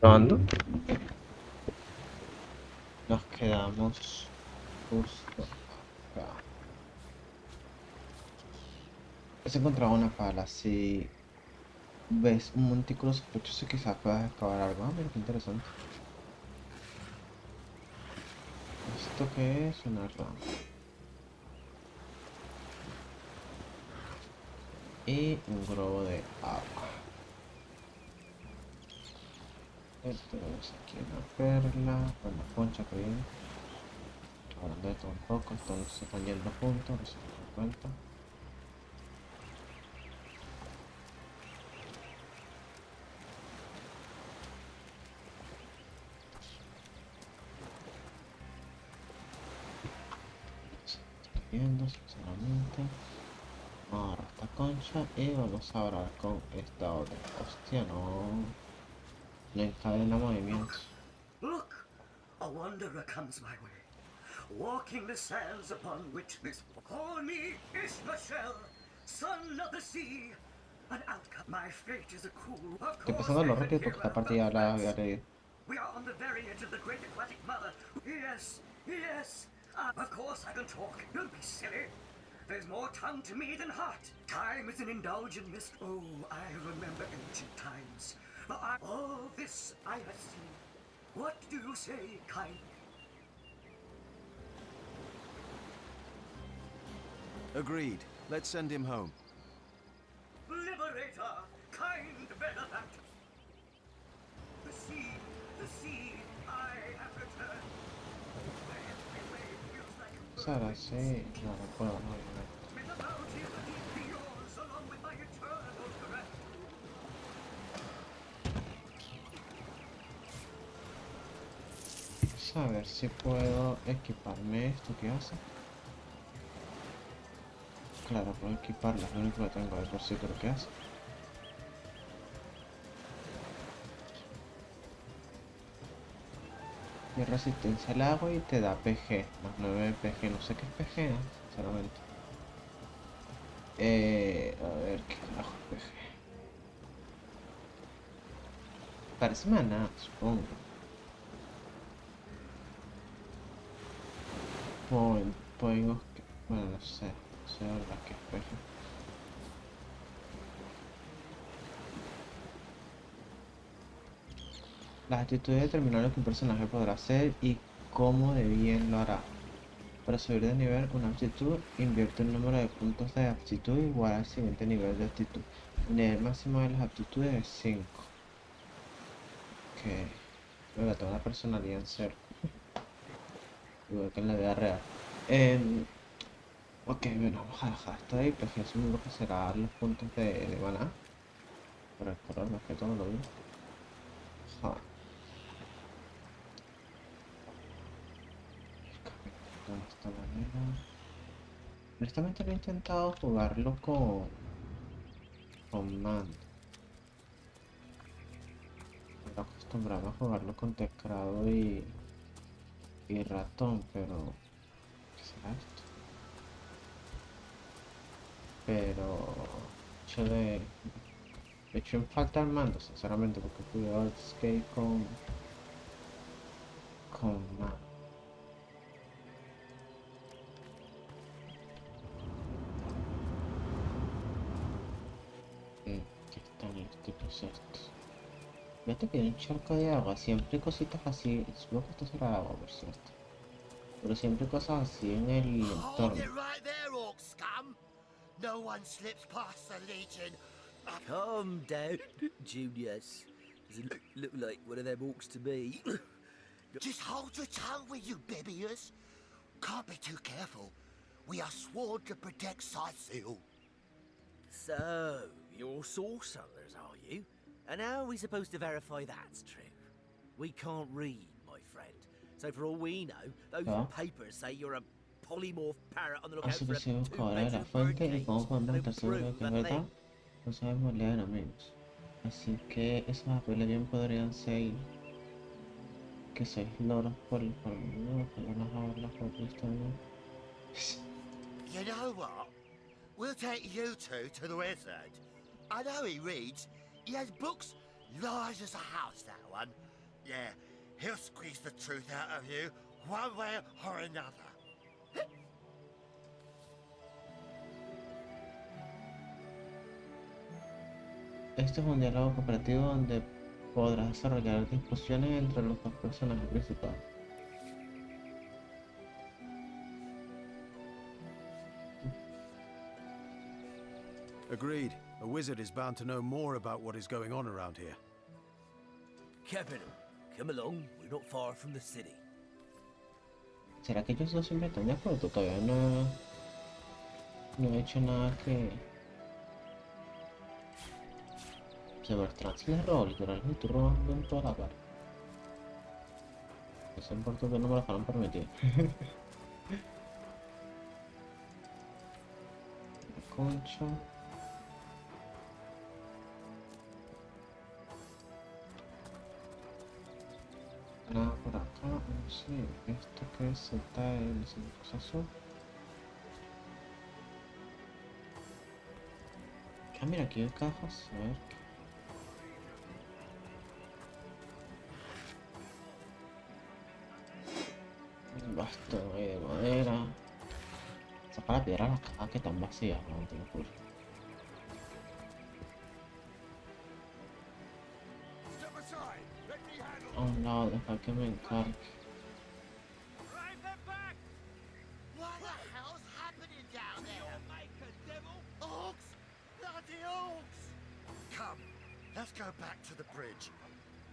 Probando. Nos quedamos justo acá. Se encontraba una pala. Si ves un montículo sospechoso, quizás puedas excavar algo. Ah, mira qué interesante. ¿Esto qué es? Una rama. Y un globo de agua. Tenemos aquí una perla, una concha que viene. Hablando de todo un poco, todos se están yendo juntos, no se dan cuenta. Se está viendo, sinceramente. Ahora esta concha y vamos a hablar con esta otra. Hostia, no encadena movimientos. Look, a wanderer comes my way, walking the sands upon which this call me Ishmael, son of the sea. An outcast, my fate is a cruel. Of Estoy course pasando they lo can rápido hear porque esta of the partida la había romance. leído. We are on the very edge of the great aquatic mother. Yes, yes. Of course I can talk. Don't be silly. There's more tongue to me than heart. Time is an indulgent mist. Oh, I remember ancient times. All this I have seen. What do you say, kind? Agreed. Let's send him home. Liberator, kind benefactor. The sea, I have returned. Every wave feels like a Sara, whirlwind sí. sea. No, no puedo, no, obviamente. May the bounty of the deep be yours, along with my eternal gratitude. Vamos a ver si puedo equiparme esto. ¿Qué hace? Claro, puedo equiparla. Es lo único que tengo. A ver por si creo que hace. Y resistencia al agua y te da PG. Más 9 PG. No sé qué es PG, sinceramente. A ver qué carajo es PG. Parece maná, supongo. Point of... Bueno, no sé. No sé la verdad qué es PG. Las actitudes determinan lo que un personaje podrá hacer y cómo de bien lo hará. Para subir de nivel una aptitud, invierte el número de puntos de aptitud igual al siguiente nivel de aptitud. El nivel máximo de las aptitudes es 5. Ok. Luego tengo una personalidad en cero. Igual que en la vida real. Em, ok, bueno, vamos a dejar esto ahí. Pues asumo que será los puntos de maná. Por el color, más que todo lo digo. Ajá. De esta manera. Honestamente lo he intentado jugarlo con mando. Me acostumbraba a jugarlo con teclado y ratón, pero ¿qué será esto? Pero hecho de hecho en falta el mando, sinceramente, porque jugué el skate con mando. ¿Qué están los tipos estos? Fíjate que hay un charco de agua, siempre hay cositas así, supongo que esto será agua, por cierto. Pero siempre hay cosas así en el Hold entorno. it right there, orc scum! No one slips past the Legion. Calm down, Junius. Doesn't look like one of them orcs to me. Just hold your tongue, will you, Bibius? Can't be too careful. We are sworn to protect Sightseal. So, you're sorcerers, are you? And how are we supposed to verify that's true? We can't read, my friend. So for all we know, those ¿Ah? papers say you're a polymorph parrot on the lookout Así que for a se busca ahora de la two-bedroom fuente y birdcage. cómo podemos They estar don't seguros de prove que es a verdad. thing. No sabemos leer amigos. Así que esos papeles bien podrían ser que sois loros por el mundo, que van a hablar por Cristo, ¿no? You know what? We'll take you two to the wizard. I know he reads. He has books large as a house, that one. Yeah, he'll squeeze the truth out of you one way or another. Este es un diálogo cooperativo donde podrás desarrollar discusiones entre los dos personajes principales. Agreed. A wizard is bound to know more about what is going on around here. Capital. Come along, we're not far from the city. ¿Será que ellos dos siempre están de acuerdo? Todavía no he hecho nada que... Cybertrans les robo, literal, me estoy robando en toda la parte. Eso importa que no me lo fueron permitido. Concha. Nada por acá, no sé, esto que es el cosa azul. Ah, mira, aquí hay cajas, a ver. Un bastón ahí de madera. Saca la piedra a las cajas que están vacías, no tengo culo. A un lado, deja que me encargue. What the hell's happening down there? Orcs! Bloody orcs! Come, let's go back to the bridge.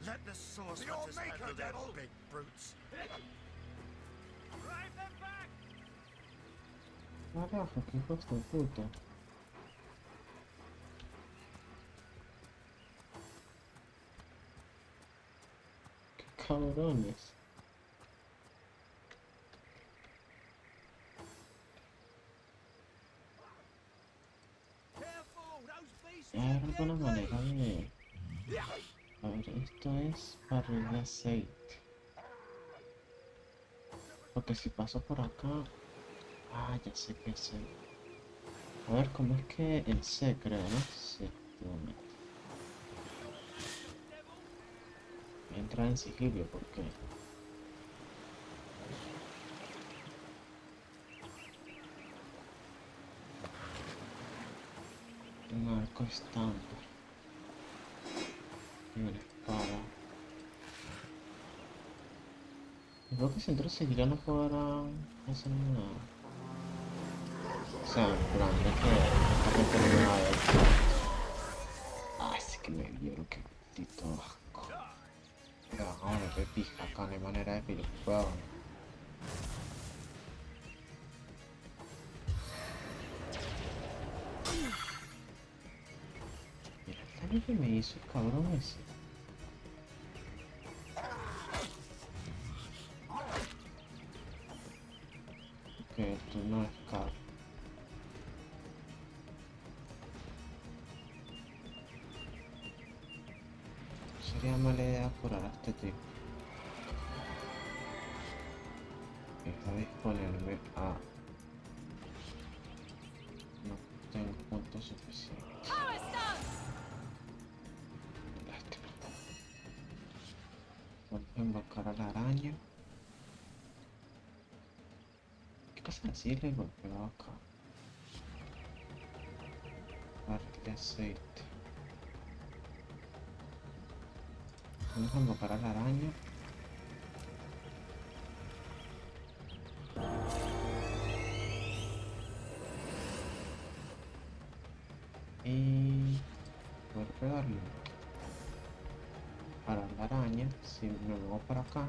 Let the source hunters handle their big brutes. Carajo, qué hijos de puta. Qué cabrones. Hay alguna manera de... A ver, esto es barril de aceite. Porque si paso por acá... Ah, ya sé qué hacer. A ver, ¿cómo es que en C creo, no? Sí, efectivamente. Voy a entrar en sigilo porque... Un arco estándar. Y una espada. Creo que si entro en sigilo no podrán hacer nada. O sea, en plan de que no tengo nada de eso. Ah, sí que me vieron, que maldito asco. Pero ahora me pija acá, no hay manera de que yo pueda. Mira el daño que me hizo el cabrón ese. Que esto no es caro. Sería mala idea curar a este tipo. Deja de disponerme a... No tengo puntos suficientes. Lástima. Vamos a invocar a la araña. ¿Qué pasa si le golpeo acá? Barril de aceite. Vamos a invocar a la araña. Y poder pegarle para la araña. Si me muevo para acá,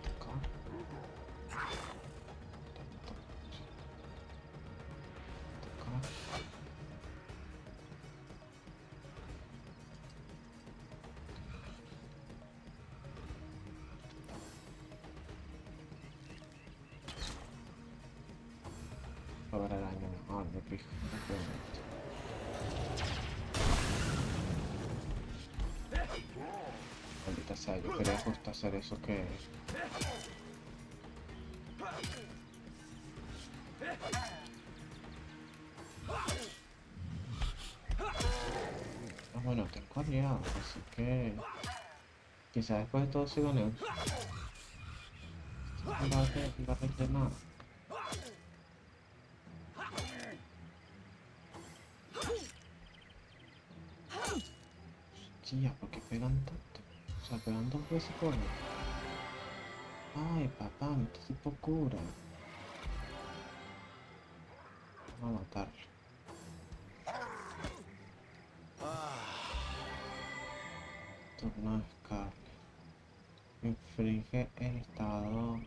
acá, acá. Ahora araña mejor, me pijo. Maldita sea, yo quería justo hacer eso que... Bueno, tengo aliados, así que quizás después de todo sí ganemos. Combate de nada. Hostia, ¿por qué pegan tanto? O sea, pegan dos veces por vez. Ay, papá, este tipo cura. Vamos a matarlo. Turno de escape. Inflige el estado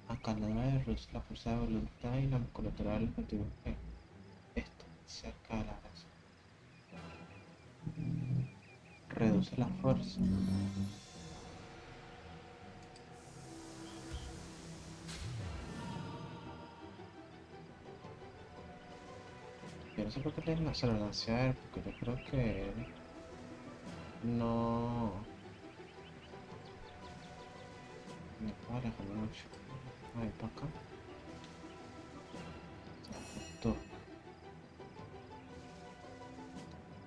acalorado de reduce la fuerza de voluntad y la musculatura del objetivo. Esto, cerca de la base. Reduce la fuerza. Yo no sé por qué se lo lancé a él, porque yo creo que él no puedo alejar mucho. Ahí para acá. Esto.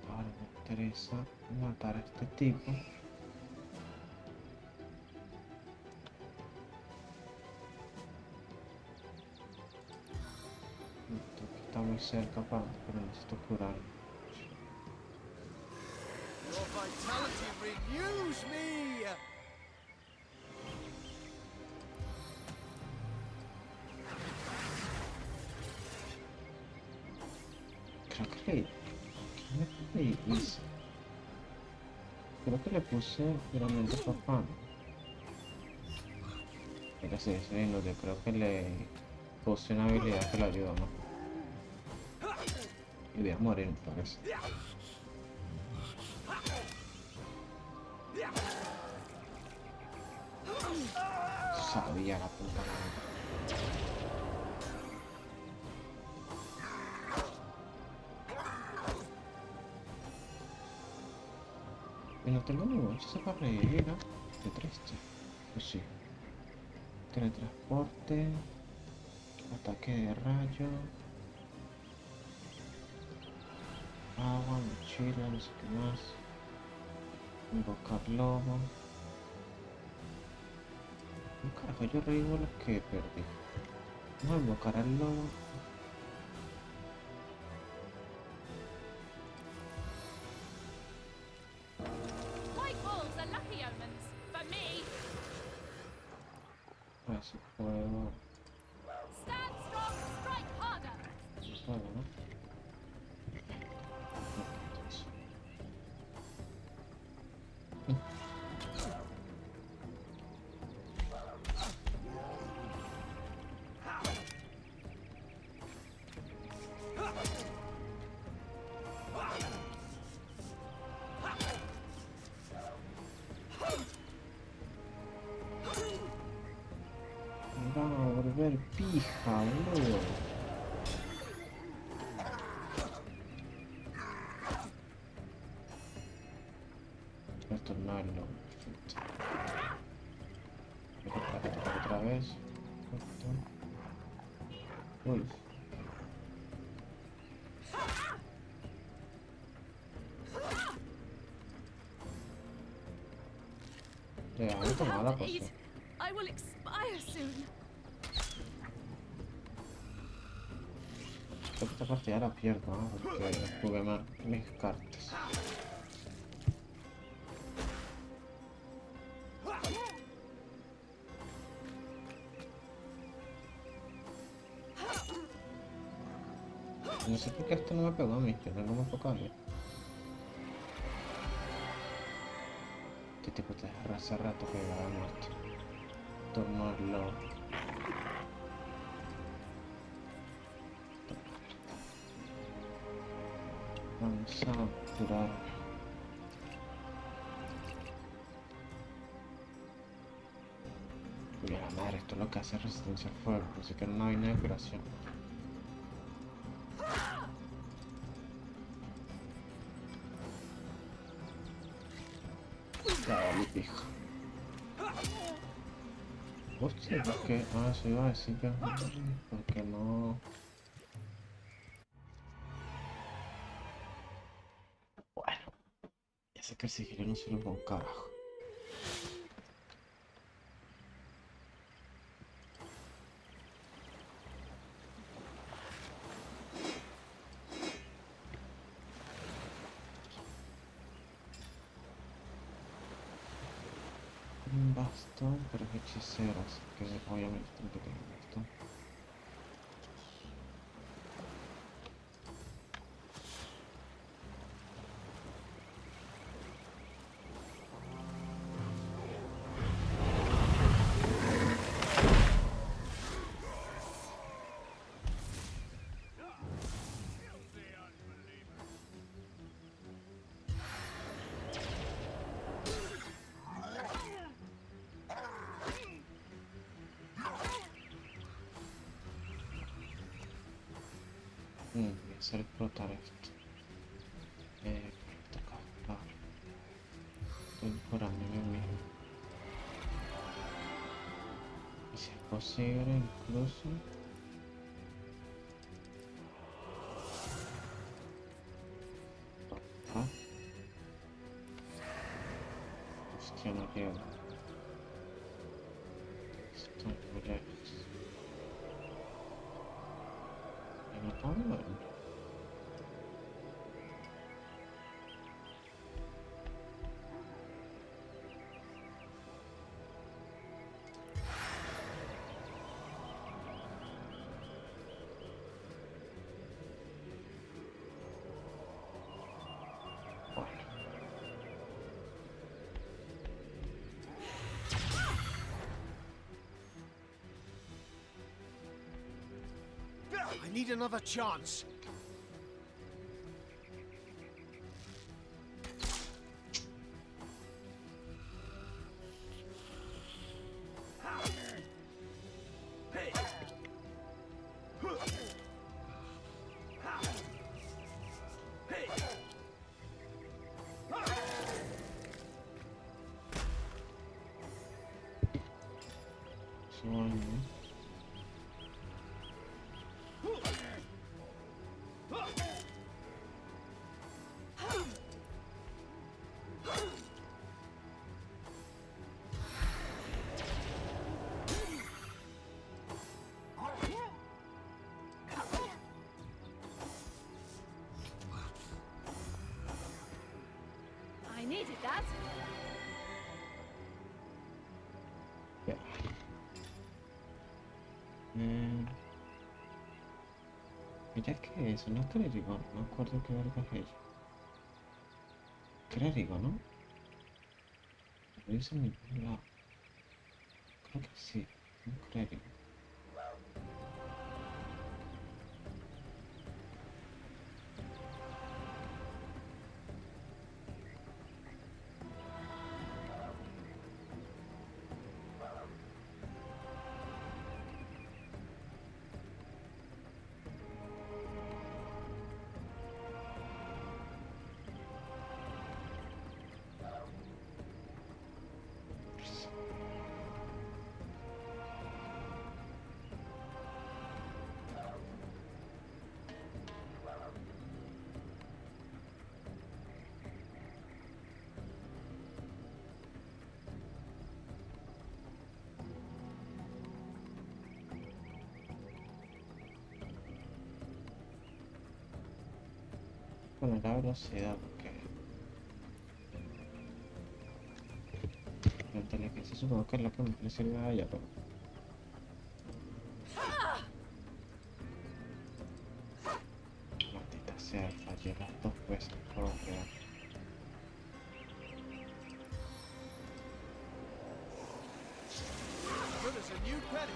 Ahora me interesa matar a este tipo. Esto aquí está muy cerca, pero necesito curarlo. Your vitality renews me! Creo que le hice. Creo que le puse puramente papá. Mira, sí, es inútil. Creo que le puse una habilidad que le ayudó, ¿no? Y voy a morir, me parece. Sabía la puta madre. Y no tengo ningún hechizo para revivir, ¿no? Qué triste. Pues sí. Teletransporte. Ataque de rayo. Agua, mochila, no sé qué más. Invocar lobo. Un carajo, yo revivo los que perdí. Vamos a invocar al lobo. White balls are lucky omens. For me. A ver si puedo. Stand strong, strike harder. Eso es algo, ¿no? Va a volver pija, boludo. Esto no es lo perfecto. Voy a atacar otra vez. Perfecto. Uy. Ya, ahí tomaba la Without aid, poción. I will expire soon. Creo que esta partida la pierdo, ¿no? Porque jugué mal mis cartas. No sé por qué esto no me pegó a mí, yo tengo muy poca vida. Este tipo te deja hace rato que va muerto. Tomarlo. Vamos a curar. Uy, a la madre, esto es lo que hace resistencia al fuego, así que no hay vaina de curación. Dale, pijo. Hostia, ¿por qué? Ah, eso iba a decir que... Porque no... Bueno, Es que el sigilo no sirve con carajo. Un bastón, pero es hechicero, así que obviamente tengo que tener un bastón. Voy a hacer explotar esto. Por acá. Vale. Estoy curándome mismo. Y si es posible, incluso. Ah. Hostia, no llego. Estoy muy lejos. Y no puedo moverme. Bueno. I need another chance. Sueño. I needed that. Ya. Mira que eso no es clérigo, no me acuerdo qué verga es eso. Clérigo, ¿no? No dice en ningún lado. Creo que sí, un clérigo. Poner la velocidad porque la inteligencia supongo que es lo que más le sirve a ella, pero maldita sea, fallé las dos veces por crear. Good as a new penny.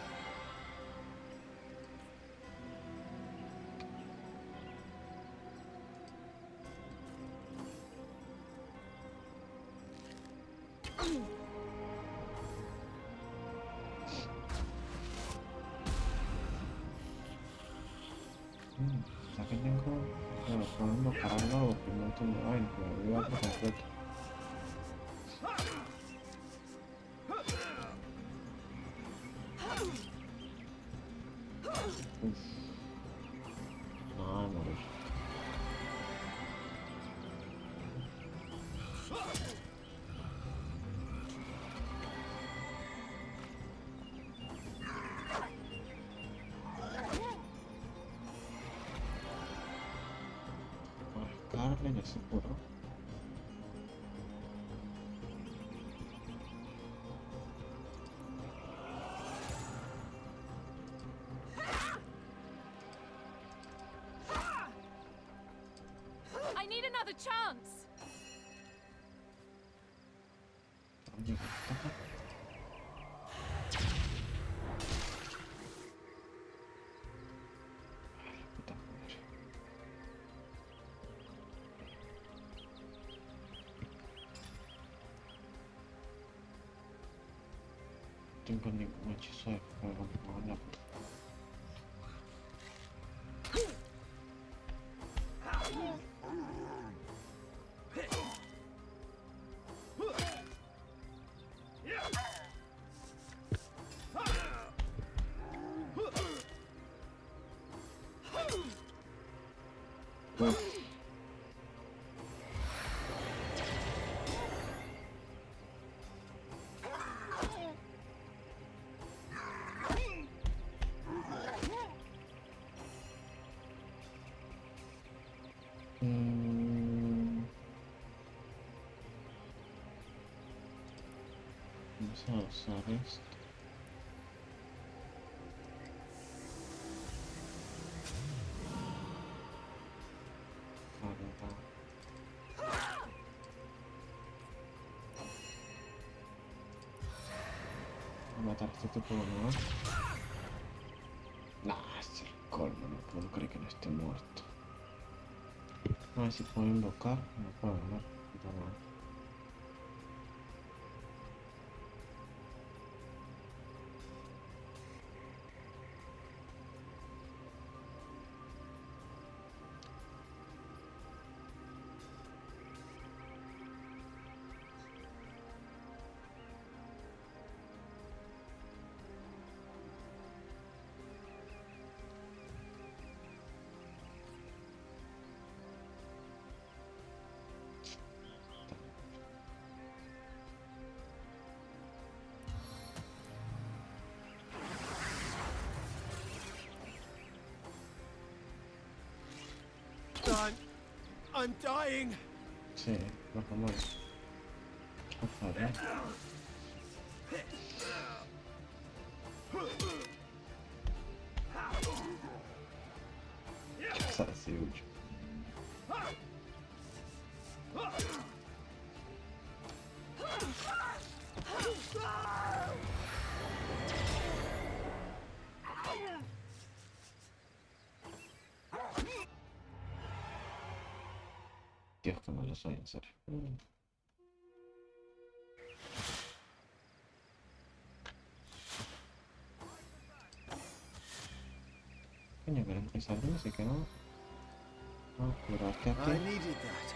Ya que tengo, bueno, puedo invocar al lobo, que un montón de vainas, pero voy a por completo. Uf. No, morir. en ese curro. I need another chance. Oye, ¿qué está acá? Puta madre. No tengo ningún hechizo de fuego, me van a... Uf. Mm, Vamos a usar esto. Carga. Voy a matar a este tipo, ¿no? Nah, es el colmo, no puedo creer que no esté muerto. A ver si puedo invocar. No puedo, ¿no? Puta madre. I'm dying! Sí, bajamos. Ojalá. Así mucho. Dios, que no lo soy, en serio. Coño, pero empezar así que no. No, curarte a I ti. needed that.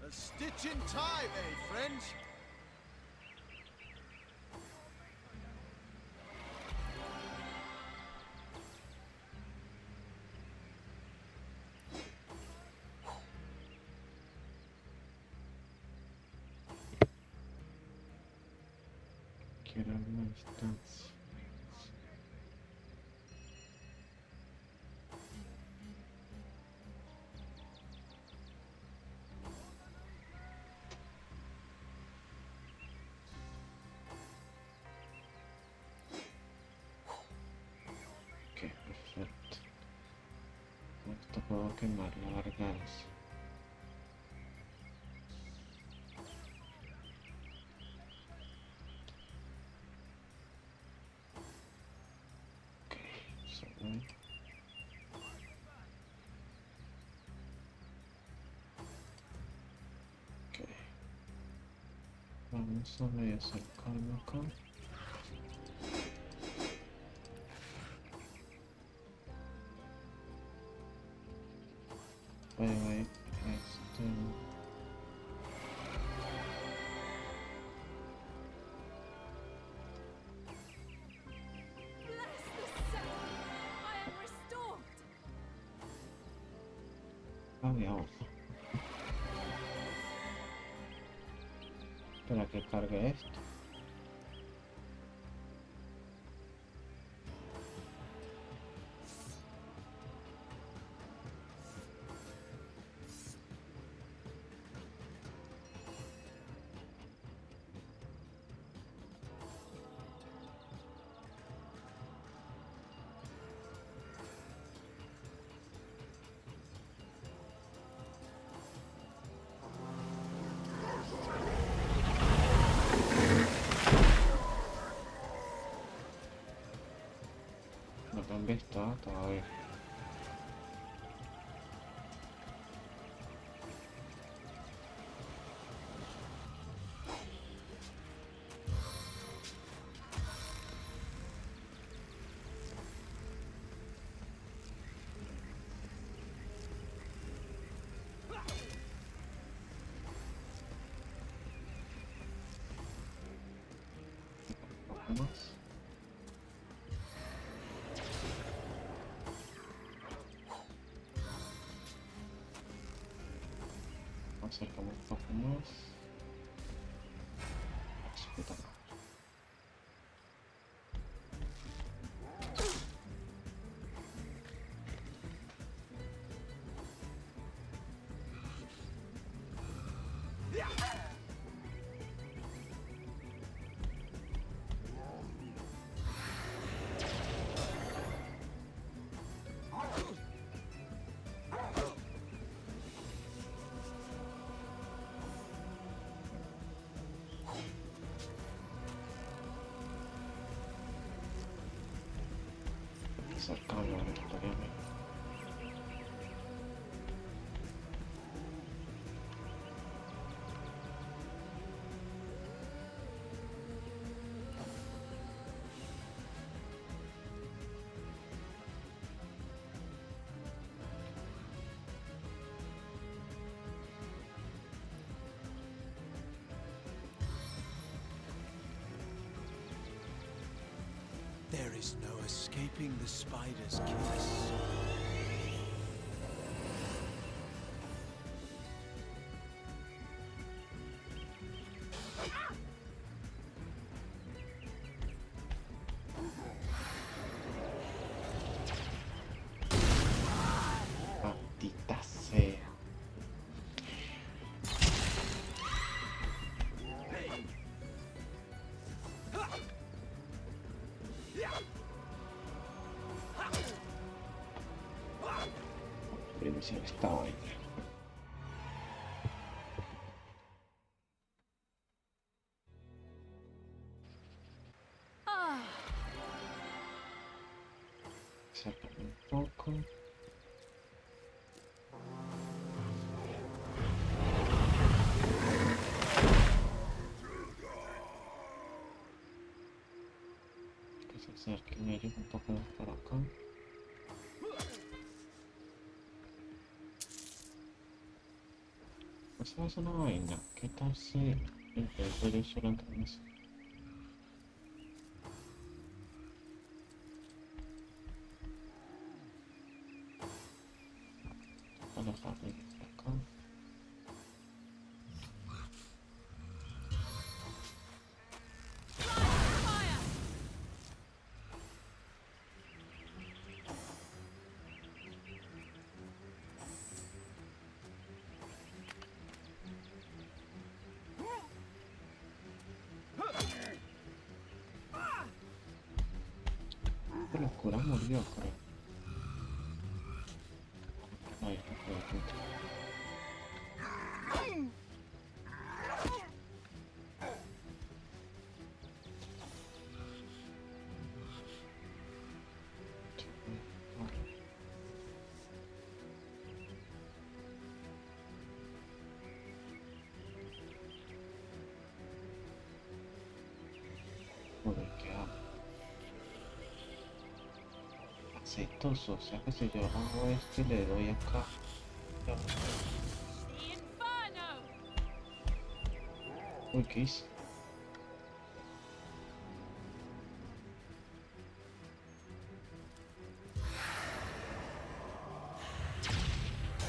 A stitch in time, eh, friend? Quiero una distancia. Ok, perfecto. Con esto puedo quemar la garganta. Ok, segundo. Ok. Vamos a medio acercarme acá. Wait, Bless the sound. I am restored. Vamos. Espera que cargue esto. ¿Dónde está todavía? Más. Acercamos un poco más. Puta madre. Acercando obligatoriamente. There is no escaping the spider's kiss. Maldita sea. Previsión esta vaina. Ah, Acércame un poco. Que se acerquen ellos un poco más para acá. Esa es una vaina. ¿Qué tal si intento yo solo entrar en eso? Vamos a abrir acá. fire! Qué locura murió, creo. Ay, hijo de puta. Joder, qué aceitoso, o sea que si yo hago esto y le doy acá, ya. The inferno! Uy, ¿qué hice?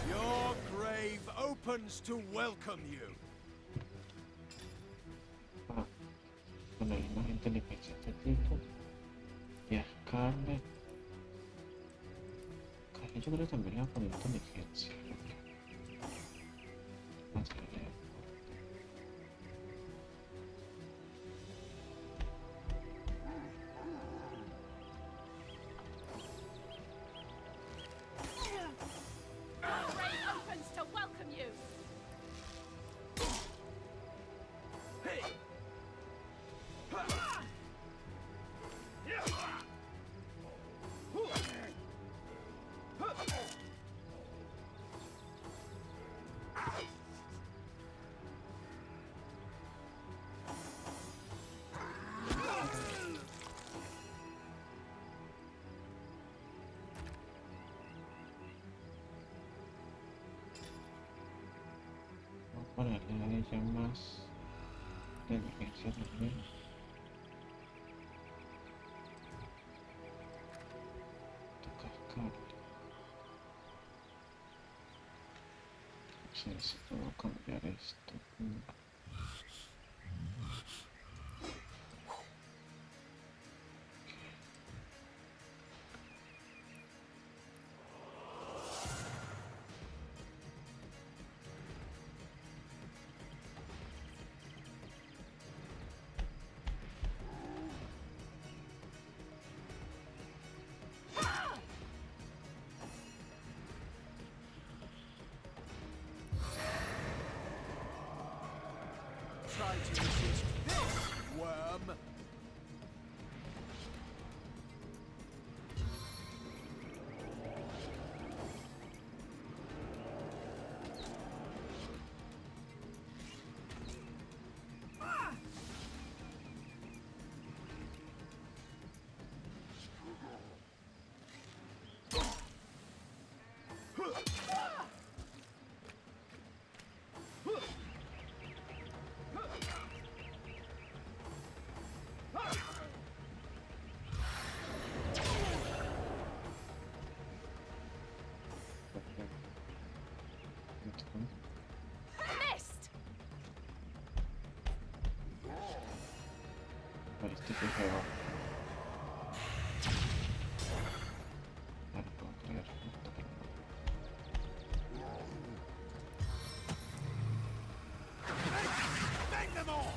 Your grave opens to welcome you. Ah, bueno, hay más inteligencia de este tipo. Y a Scarlet. Scarlet yo creo que también le va a poner inteligencia. Vamos a ver. Your grave opens to welcome you! ponerle a ella más inteligencia también. Tocar cable. Sí, si puedo cambiar esto. Try to resist this, worm! Missed! Este que pegó. No lo puedo creer. Bang them all!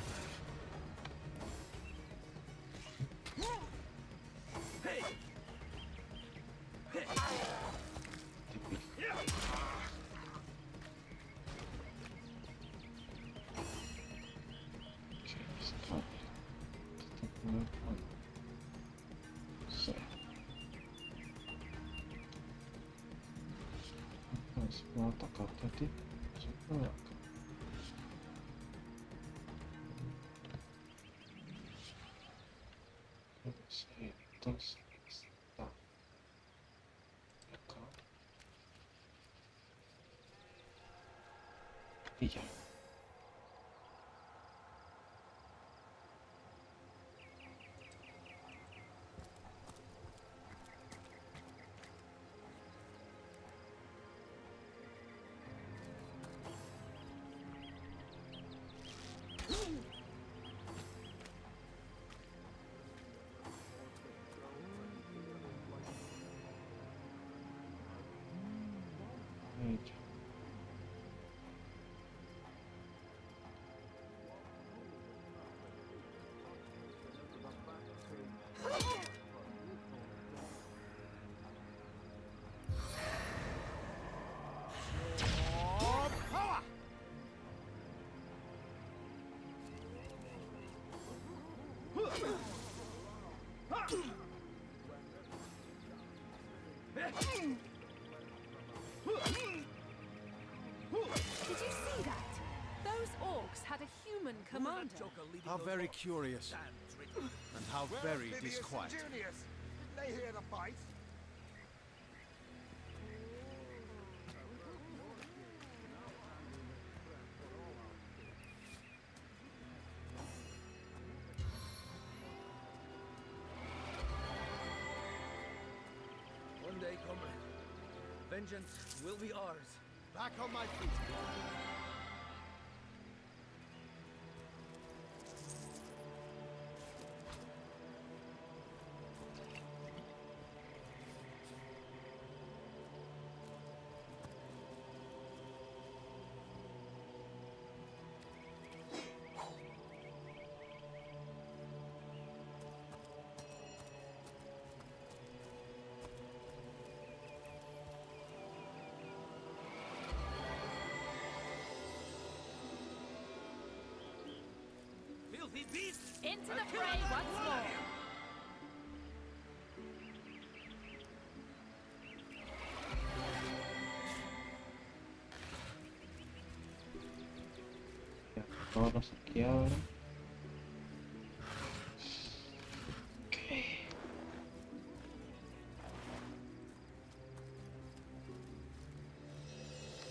Sí. Entonces puedo atacarte a ti. Sí, puedo acá. Sí, entonces está acá. Y ya. Y ya. Power! Did you see that? Those orcs had a human commander. How very curious. And how very disquiet. Didn't they hear the fight? One day, comrade, vengeance will be ours. Back on my feet. Filthy beasts! Into the fray once more. Ya, todos aquí ahora.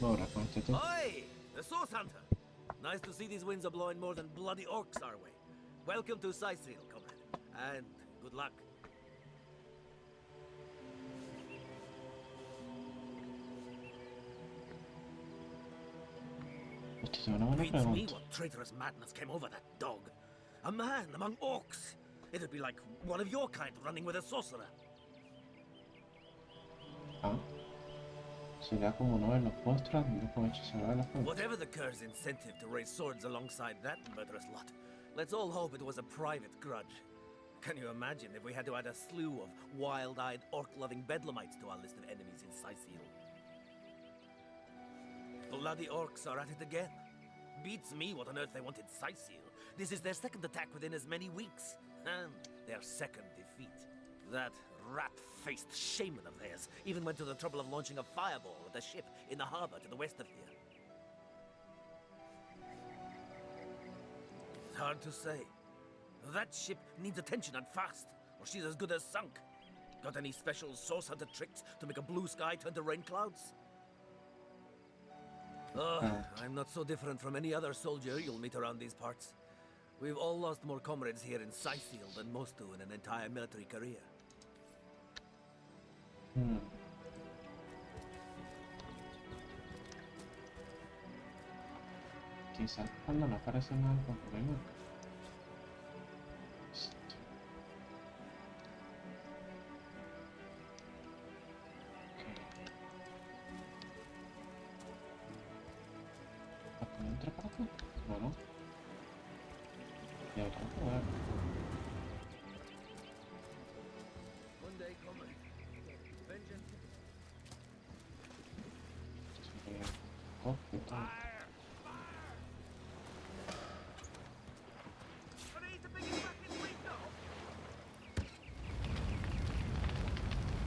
Ahora, con este Oi! The Source Hunter! Nice to see these winds are blowing more than bloody orcs our way. Welcome to Sicil, comrade. And good luck. Esta es una buena Beats me pregunta. what traitorous madness came over that dog. A man among orcs. It'd be like one of your kind running with a sorcerer. Ah. Sería como uno de los postres como hechicero de la fuente. Whatever the cur's incentive to raise swords alongside that murderous lot, let's all hope it was a private grudge. Can you imagine if we had to add a slew of wild-eyed, orc-loving bedlamites to our list of enemies in Sicil? Bloody orcs are at it again. Beats me what on earth they want in Sicil. This is their second attack within as many weeks. And their second defeat. That rat-faced shaman of theirs even went to the trouble of launching a fireball at a ship in the harbor to the west of here. It's hard to say. That ship needs attention and fast, or she's as good as sunk. Got any special source hunter tricks to make a blue sky turn to rain clouds? Oh, I'm not so different from any other soldier you'll meet around these parts. We've all lost more comrades here in Sicil than most do in an entire military career. Quizás cuando no aparece nada con problema. ¿Entra para acá? No, no. Y otro poder. One day, comrade. Vengeance. Cockpit.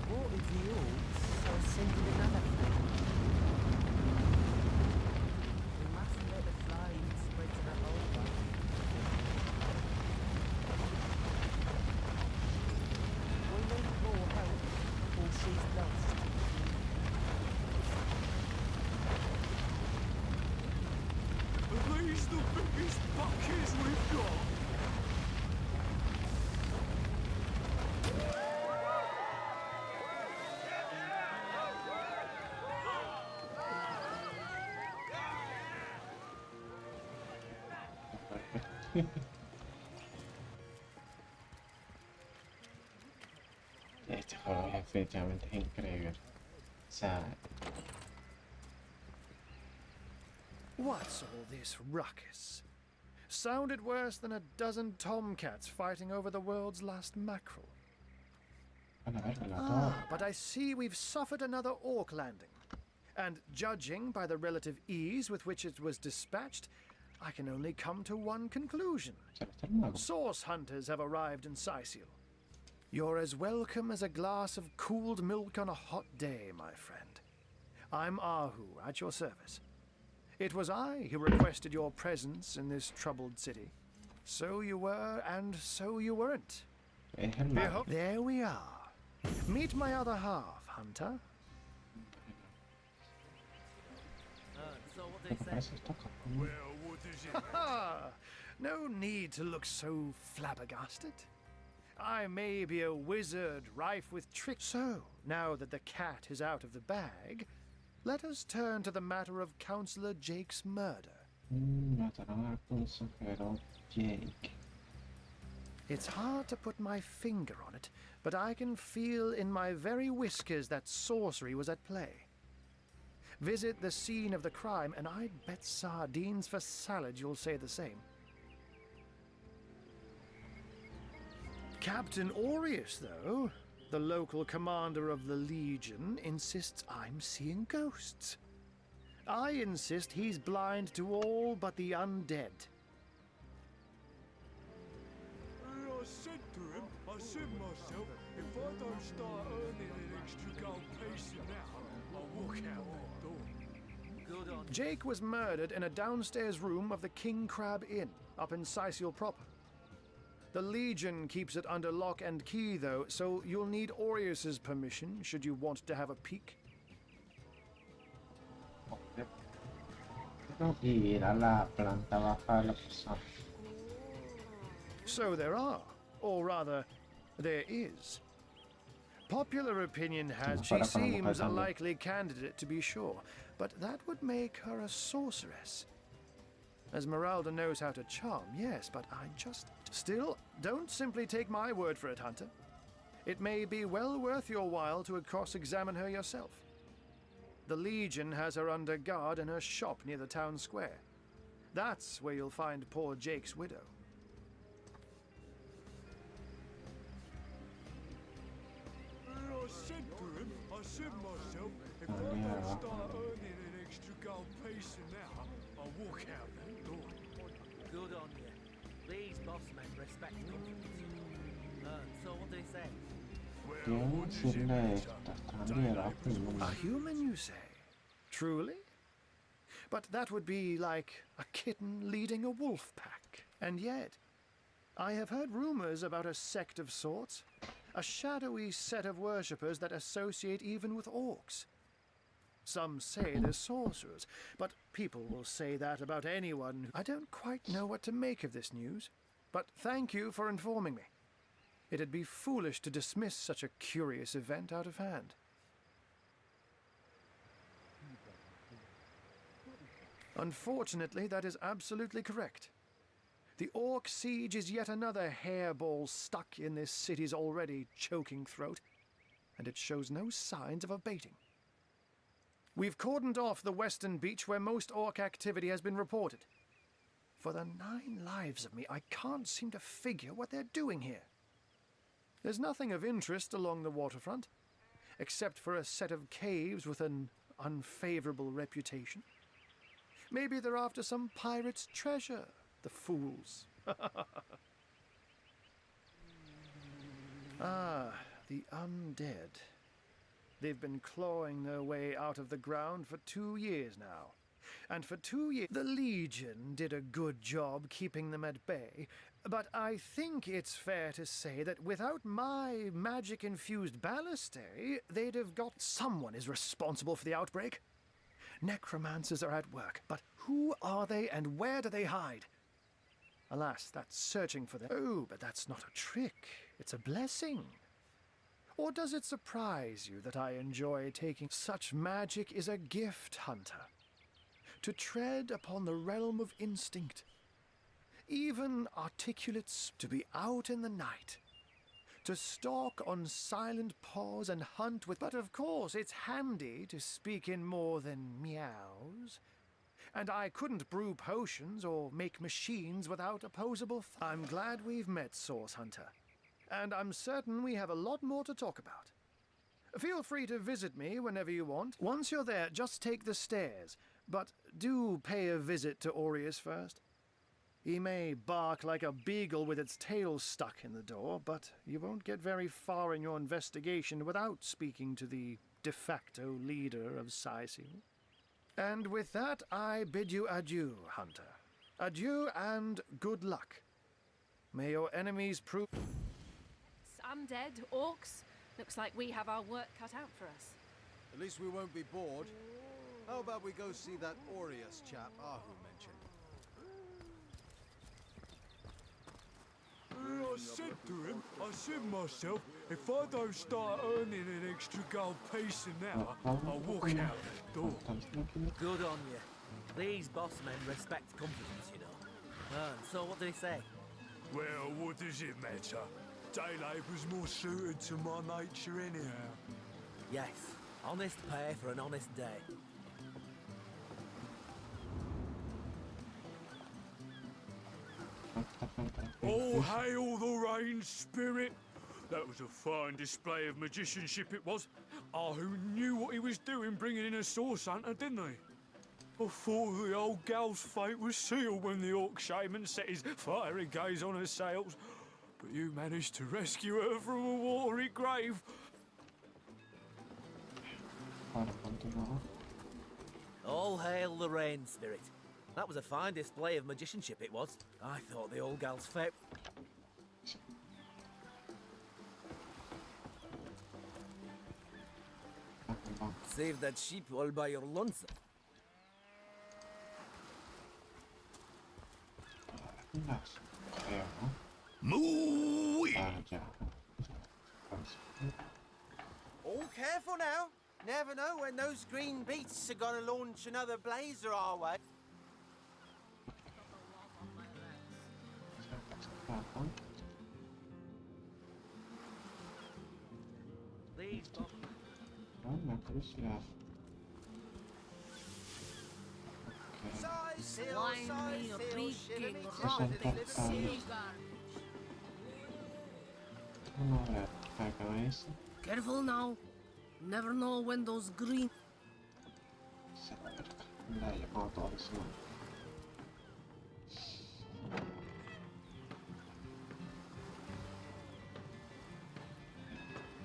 What if the orcs are sending another flame? We mustn't let the flame spread to the whole world. We need more help, or she's lost. Are these the biggest buckets we've got? Este juego definitivamente es increíble. O sea, What's all this ruckus? Sounded worse than a dozen tomcats fighting over the world's last mackerel. van a ver, relator. But I see we've suffered another orc landing. And judging by the relative ease with which it was dispatched, I can only come to one conclusion. Se está el mago. Source hunters have arrived in Sicil. You're as welcome as a glass of cooled milk on a hot day, my friend. I'm Ahu, at your service. It was I who requested your presence in this troubled city. So you were, and so you weren't. Es el mago. There we are. Meet my other half, Hunter. So what Lo they que say? parece está Capcom. Well, what does it Ha! No need to look so flabbergasted. I may be a wizard rife with tricks. So, now that the cat is out of the bag, let us turn to the matter of Councillor Jake's murder. Mataron al consejero Jake. It's hard to put my finger on it, but I can feel in my very whiskers that sorcery was at play. Visit the scene of the crime, and I'd bet sardines for salad you'll say the same. Captain Aureus, though, the local commander of the Legion, insists I'm seeing ghosts. I insist he's blind to all but the undead. I said to him, I said myself, if I don't start earning an extra gold piece now, I'll walk out that door. Good on Jake was murdered in a downstairs room of the King Crab Inn, up in Sicil proper. The Legion keeps it under lock and key, though, so you'll need Aureus's permission should you want to have a peek. y ir a la planta baja de la persona. So there are, or rather, there is. Popular opinion has she Fuera con la mujer seems a también. likely candidate to be sure, but that would make her a sorceress. Esmeralda knows how to charm, yes, but I just... Still, don't simply take my word for it, Hunter. It may be well worth your while to cross-examine her yourself. The Legion has her under guard in her shop near the town square. That's where you'll find poor Jake's widow. I said to him, I said myself, if Oh, I yeah. don't start earning an extra gold piece an hour, I'll walk out that door. Good on you. These boss men respect confidence. So what did he say? Well, Quiero what does it decirle matter? esto, está liberado por el mundo. A human, you say? Truly? But that would be like a kitten leading a wolf pack. And yet, I have heard rumors about a sect of sorts. A shadowy set of worshippers that associate even with orcs. Some say they're sorcerers, but people will say that about anyone. I don't quite know what to make of this news, but thank you for informing me. It'd be foolish to dismiss such a curious event out of hand. Unfortunately, that is absolutely correct. The Orc siege is yet another hairball stuck in this city's already choking throat, and it shows no signs of abating. We've cordoned off the western beach where most Orc activity has been reported. For the 9 lives of me, I can't seem to figure what they're doing here. There's nothing of interest along the waterfront, except for a set of caves with an unfavorable reputation. Maybe they're after some pirate's treasure, the fools. Ah, the undead. They've been clawing their way out of the ground for 2 years now. And for 2 years, the Legion did a good job keeping them at bay. But I think it's fair to say that without my magic-infused ballistae, they'd have got... Someone is responsible for the outbreak. Necromancers are at work, but who are they and where do they hide? Alas, that's searching for them. Oh, but that's not a trick. It's a blessing. Or does it surprise you that I enjoy taking... Such magic is a gift, Hunter. To tread upon the realm of instinct. Even articulates to be out in the night. To stalk on silent paws and hunt with... But of course, it's handy to speak in more than meows. And I couldn't brew potions or make machines without opposable... I'm glad we've met, Source Hunter. And I'm certain we have a lot more to talk about. Feel free to visit me whenever you want. Once you're there, just take the stairs. But do pay a visit to Aureus first. He may bark like a beagle with its tail stuck in the door, but you won't get very far in your investigation without speaking to the de facto leader of Sicil. And with that, I bid you adieu, Hunter. Adieu and good luck. May your enemies prove... Undead, orcs. Looks like we have our work cut out for us. At least we won't be bored. How about we go see that Aureus chap Ahu mentioned? I said to him, I said myself, if I don't start earning an extra gold piece an hour, I'll walk out that door. Good on you. These boss men respect confidence, you know. So what did he say? Well, what does it matter? Day labour's more suited to my nature anyhow. Yes, honest pay for an honest day. All hail the rain spirit! That was a fine display of magicianship it was. Ahu knew what he was doing bringing in a source hunter, didn't he? I thought the old gal's fate was sealed when the orc shaman set his fiery gaze on her sails. But you managed to rescue her from a watery grave. Para continuar. All hail the rain spirit. That was a fine display of magicianship it was. I thought the old gal's fate... Save that sheep all by your lonesome. Las creo, ¿no? Moo! Ah, ya. All careful now. Never know when those green beasts are gonna launch another blazer our way. Ajá. These Ah, me curiosidad. Ok. Size hill, shiver me Sesenta tight. años. Vamos a ver. Acá veis. Careful now. Never know when those green. Cerca. La he llamado todo eso.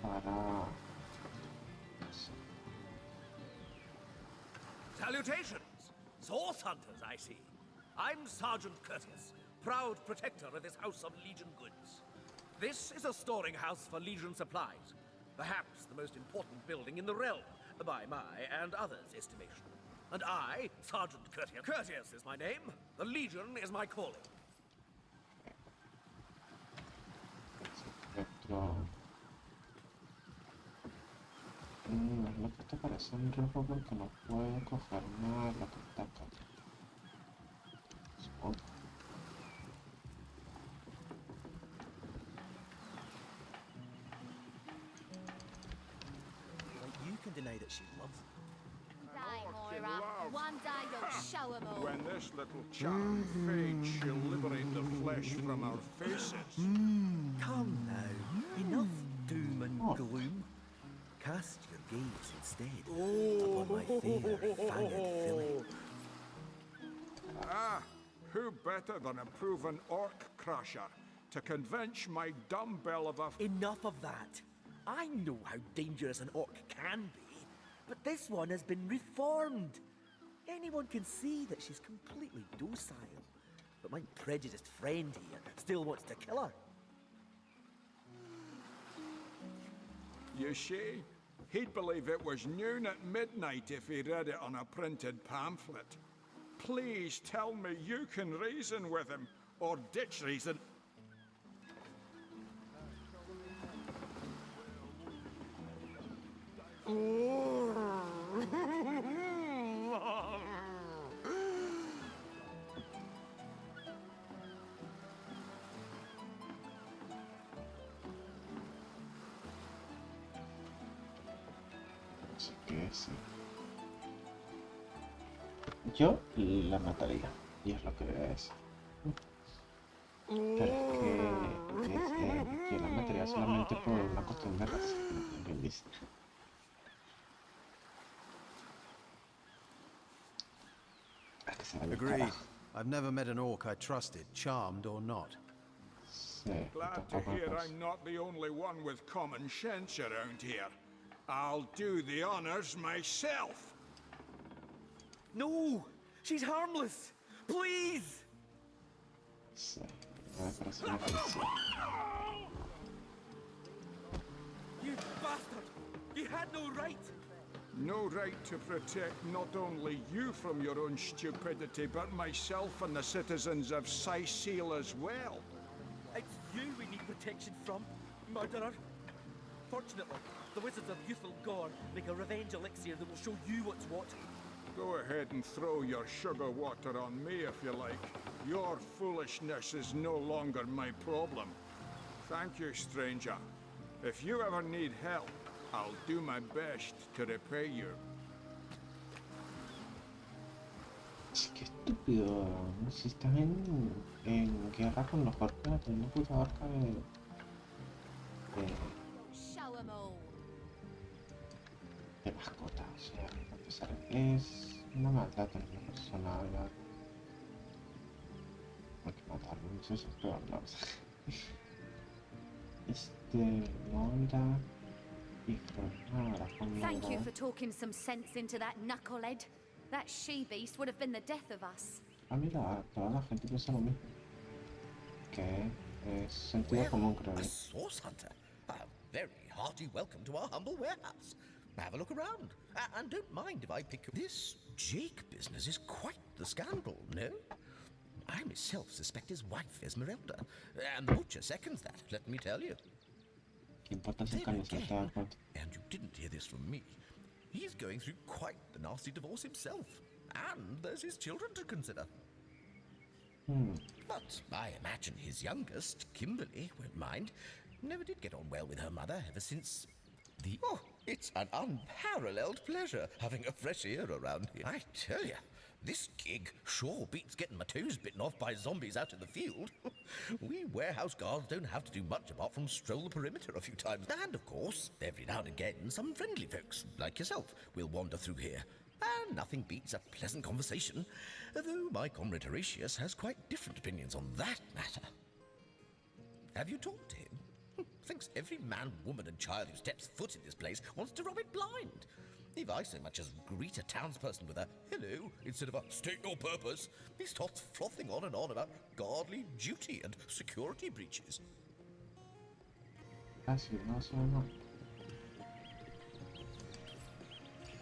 Para. Salutations! Source hunters, I see. I'm Sergeant Curtius, proud protector of this house of Legion goods. This is a storing house for Legion supplies, perhaps the most important building in the realm, by my and others' estimation. And I, Sergeant Curtius. Curtius is my name, the Legion is my calling. Espectro. Es lo que te parece un rojo porque no puedo coger nada de lo que está acá. Supongo. You can deny that she loves. Die, Moira. One day you'll show 'em all. When this little charm fades, she'll liberate the flesh from our faces. Come now, enough doom and gloom. Cast your gaze instead upon my fair fanged filly. Ah, who better than a proven orc crusher to convince my dumbbell of a... Enough of that. I know how dangerous an orc can be, but this one has been reformed. Anyone can see that she's completely docile, but my prejudiced friend here still wants to kill her. You see, he'd believe it was noon at midnight if he read it on a printed pamphlet. Please tell me you can reason with him, or ditch reason. Así que sí. Yo la mataría. Y es lo que voy a decir. Pero es que yo la mataría solamente por una cuestión de raza, como bien dice. Es que se va a Agreed. carajo. I've never met an orc I trusted, charmed or not. Sí, Glad to hear I'm not the only one with common sense around here. I'll do the honors myself. No! She's harmless! Please! Sí, me parece una felicidad. You bastard! You had no right! No right to protect not only you from your own stupidity, but myself and the citizens of Sycil as well. It's you we need protection from, murderer. Fortunately, the Wizards of Youthful Gore make a revenge elixir that will show you what's what. Go ahead and throw your sugar water on me if you like. Your foolishness is no longer my problem. Thank you, stranger. If you ever need help, I'll do my best to repay you. Qué estúpido. Si estás en guerra con los orcos, tenés una puta orca Show 'em all. de mascota. O sea, para empezar, es una maldad tener una persona. Hay que matarlo, no sé si es peor, no. Moira y Fronara con Thank you Moira. for talking some sense into that knucklehead. That she-beast would have been the death of us. Ah, mira, toda la gente piensa lo mismo. Que es sentido común, creo A yo. source hunter? A very hearty welcome to our humble warehouse. Have a look around, and don't mind if I pick... This Jake business is quite the scandal, no? I myself suspect his wife, Esmeralda, and the butcher seconds that, let me tell you. ¿Qué importa si Then Carlos está de again, acuerdo? and you didn't hear this from me, he's going through quite the nasty divorce himself, and there's his children to consider. But I imagine his youngest, Kimberly, won't mind. Never did get on well with her mother ever since the... Oh, it's an unparalleled pleasure having a fresh ear around here. I tell you, this gig sure beats getting my toes bitten off by zombies out in the field. We warehouse guards don't have to do much apart from stroll the perimeter a few times. And, of course, every now and again, some friendly folks, like yourself, will wander through here. And nothing beats a pleasant conversation, though my comrade Horatius has quite different opinions on that matter. Have you talked to him? Thinks every man, woman and child who steps foot in this place wants to rob it blind. If I so much as greet a townsperson with a hello instead of a state your purpose, he starts frothing on and on about guardly duty and security breaches. Casi, no sé, no.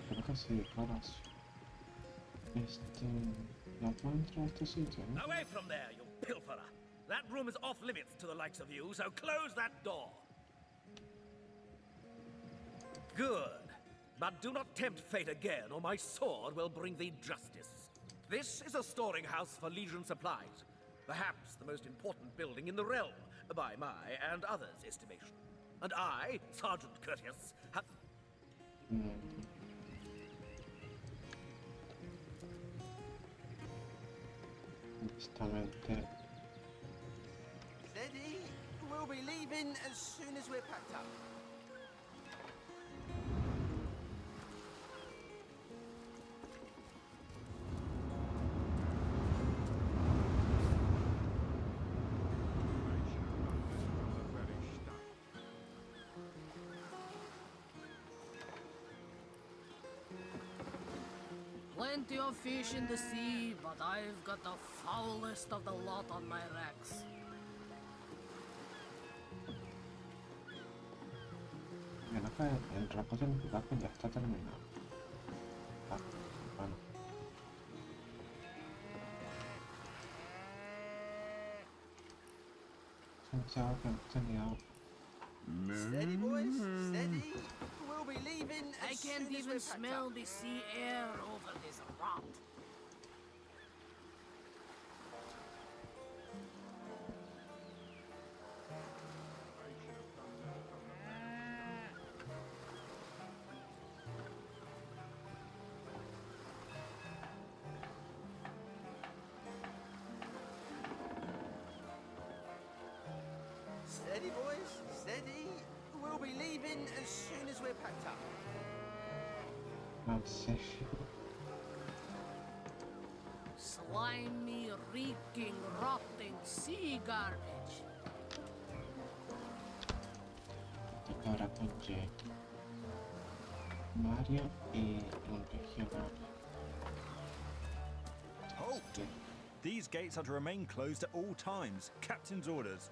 Creo que sí, caras. ¿No puedo entrar a este sitio, no? Away from there, you pilferer! That room is off limits to the likes of you, so close that door! Good. But do not tempt fate again, or my sword will bring thee justice. This is a storing house for Legion supplies. Perhaps the most important building in the realm, by my and others' estimation. And I, Sergeant Curtius, have... Justamente. Steady, we'll be leaving as soon as we're packed up. Plenty of fish in the sea, but I've got the foulest of the lot on my racks. Bueno, que el rato significa que ya está terminado. Ah, bueno. Pensaba que hemos tenido... Steady, boys, steady. We'll be leaving I as can't soon as even we're packed smell up. the sea air over this rot. Steady, boys, steady. We'll be leaving as soon as we're packed up. No sé. Slimy, reeking, rotting sea garbage. Ahora con J. Mario y un regional. Halt! These gates are to remain closed at all times. Captain's orders.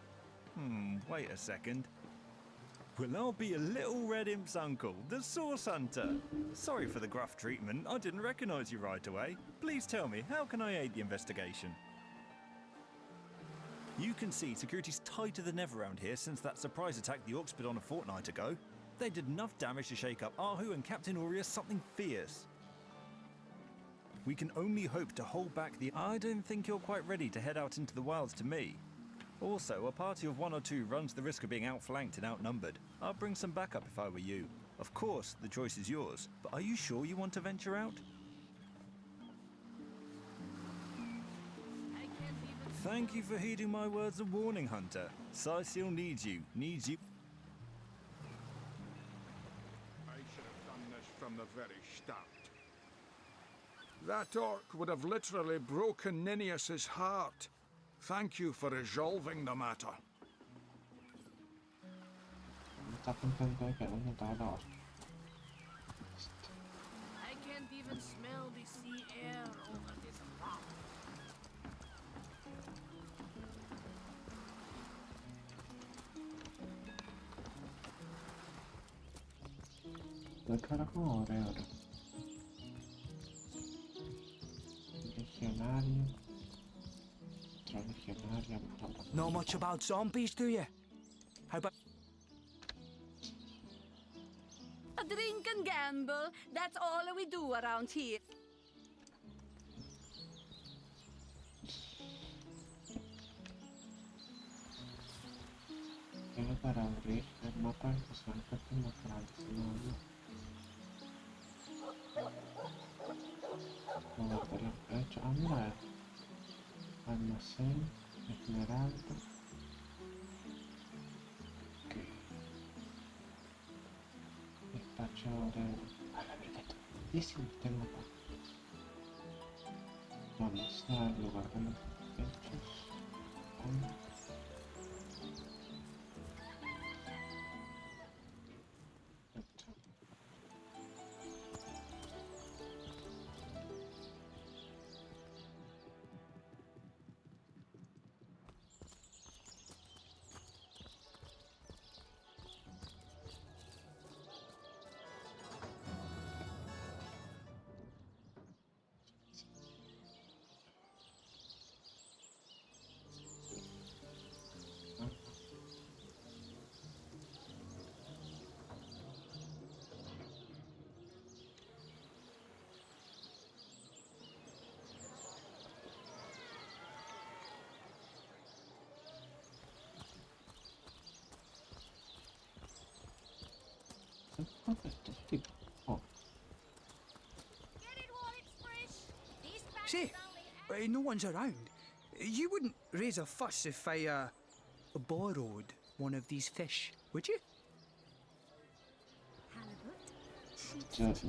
Wait a second. Well, I'll be a little red imp's uncle, the Source Hunter. Sorry for the gruff treatment. I didn't recognize you right away. Please tell me, how can I aid the investigation? You can see security's tighter than ever around here since that surprise attack the Orcs put on a fortnight ago. They did enough damage to shake up Ahu and Captain Aureus something fierce. We can only hope to hold back the... I don't think you're quite ready to head out into the wilds to me. Also, a party of 1 or 2 runs the risk of being outflanked and outnumbered. I'd bring some backup if I were you. Of course, the choice is yours, but are you sure you want to venture out? Thank you for heeding my words of warning, Hunter. Scythiel needs you. Needs you. I should have done this from the very start. That orc would have literally broken Ninius's heart. Thank you for resolving the matter. Está contento de que no notaba la hora. I can't even smell the sea air over this rot. ¿Qué carajo ahora? Legionario. Know much about zombies, do you? How about... A drink and gamble. That's all we do around here. Para abrir el mapa del personaje natural, mover el hecho. Ah, mira, almacén, esmeralda. Ok. Despacho de... A la verdad, esto es buenísimo este mapa. Vamos al lugar de los hechos. Oh. Say, no one's around. You wouldn't raise a fuss if I, borrowed one of these fish, would you? Tomatoes.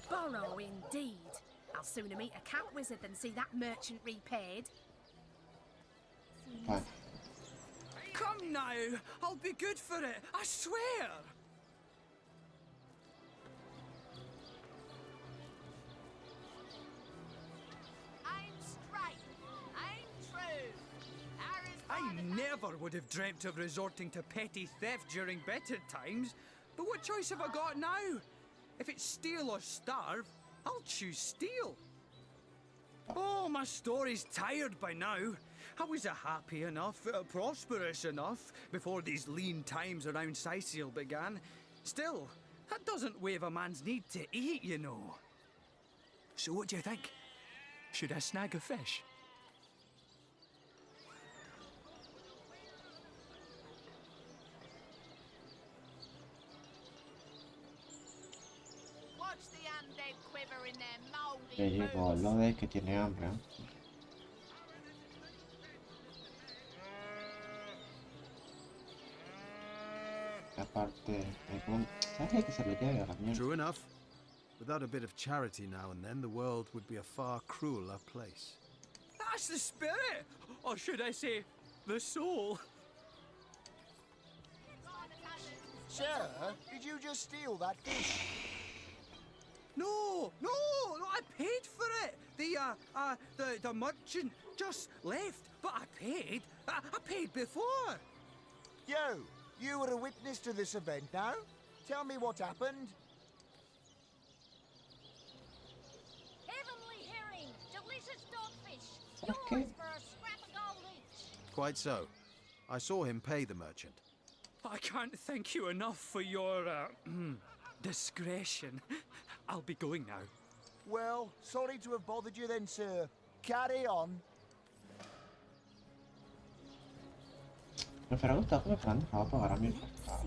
Borrow indeed. I'll sooner meet a cat wizard than see that merchant repaid. Fine. Come now, I'll be good for it, I swear! I'm straight. I'm true. I never would have dreamt of resorting to petty theft during better times, but what choice have I got now? If it's steal or starve, I'll choose steal. Oh, my story's tired by now. I was happy enough, prosperous enough, before these lean times around Sicil began. Still, that doesn't waive a man's need to eat, you know. So what do you think? Should I snag a fish? Watch the undead quiver in their moldy Ya llegó lo de que tiene hambre, ¿eh? Aparte, ¿sabes que se lo lleve a la mierda? True enough. Without a bit of charity now and then, the world would be a far crueler place. That's the spirit! Or should I say, the soul? Sir, did you just steal that fish? No, I paid for it. The merchant just left, but I paid. I paid before. You were a witness to this event now? Tell me what happened. Heavenly herring, delicious dogfish. Okay. Yours for a scrap of gold each. Quite so. I saw him pay the merchant. I can't thank you enough for your, discretion. I'll be going now. Well, sorry to have bothered you then, sir. Carry on. Me hubiera gustado que me fueran dejado pagar a mí el pescado.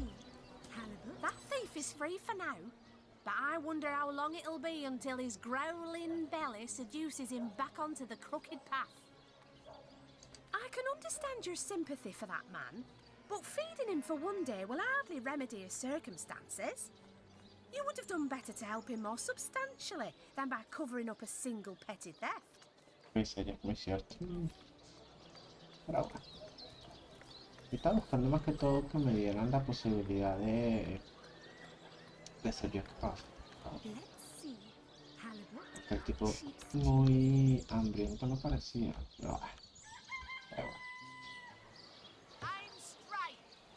That thief is free for now, but I wonder how long it'll be until his growling belly seduces him back onto the crooked path. I can understand your sympathy for that man, but feeding him for one day will hardly remedy his circumstances. You would have done better to help him more substantially than by covering up a single petty theft. Pues sería muy cierto. Pero bueno. Yo estaba buscando más que todo que me dieran la posibilidad de ser yo capaz. Porque el tipo muy hambriento no parecía. Pero bueno.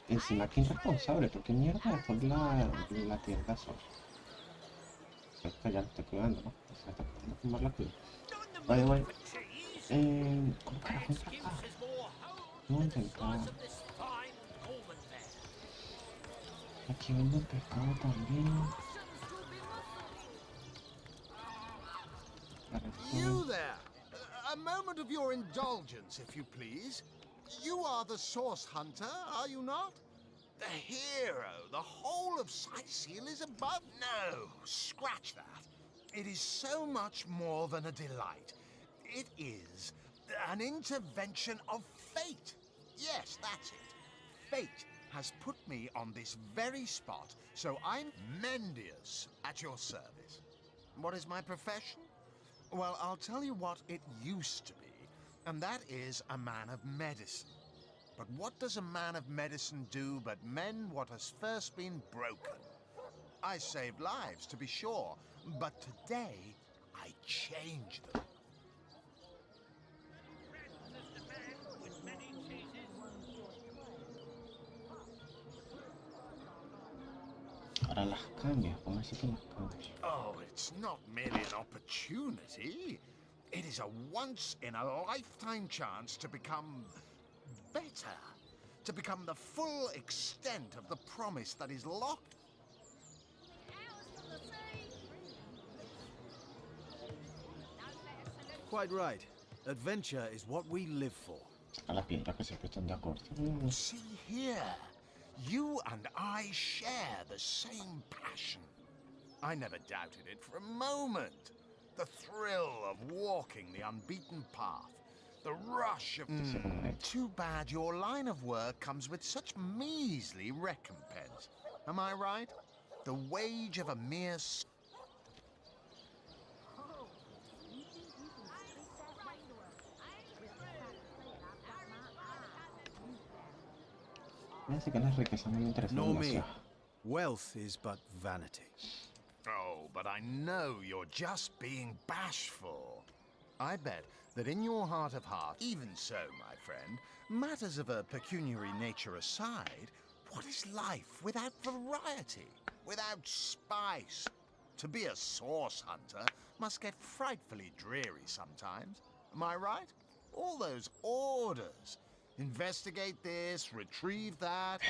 Encima, ¿quién es responsable? ¿Por qué mierda dejó la tienda sola? Creo que ya lo estoy cuidando, ¿no? O sea, está tratando de fumar la cuida. By the way, ¿Cómo carajo entra acá? Vamos a intentar. Aquí venden pescado también. You there! A moment of your indulgence, if you please. You are the source hunter, are you not? The hero. The whole of Sightseal is above. No, scratch that. It is so much more than a delight. It is an intervention of fate. Yes, that's it. Fate has put me on this very spot, so I'm Mendius at your service. What is my profession? Well, I'll tell you what it used to be, and that is a man of medicine. But what does a man of medicine do but mend what has first been broken? I saved lives, to be sure, but today I change them. Ahora las cambias, ¿cómo así que las cambias? Oh, it's not merely an opportunity. It is a once-in-a-lifetime chance to become better. To become the full extent of the promise that is locked. Quite right. Adventure is what we live for. A la piedra que siempre están de acuerdo. See here. You and I share the same passion. I never doubted it for a moment. The thrill of walking the unbeaten path. The rush of... Too bad your line of work comes with such measly recompense. Am I right? The wage of a mere... Parece que la riqueza no me interesa Nor me. demasiado. Wealth is but vanity. Oh, but I know you're just being bashful. I bet that in your heart of hearts, even so, my friend, matters of a pecuniary nature aside, what is life without variety, without spice? To be a source hunter must get frightfully dreary sometimes. Am I right? All those orders. Investigate this, retrieve that,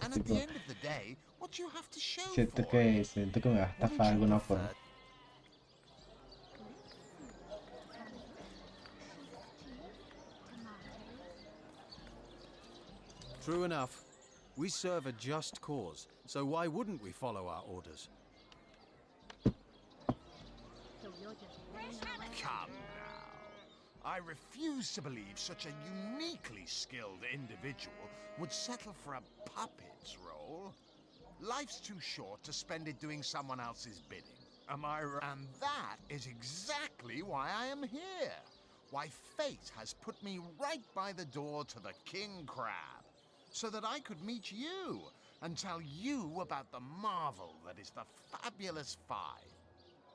and at the end of the day, what you have to show Siento for it. que me va a estafar de alguna forma. True enough. We serve a just cause, so why wouldn't we follow our orders? Come now. I refuse to believe such a uniquely skilled individual would settle for a puppet's role. Life's too short to spend it doing someone else's bidding. Am I right? And that is exactly why I am here. Why fate has put me right by the door to the King Crab. So that I could meet you and tell you about the marvel that is the Fabulous Five.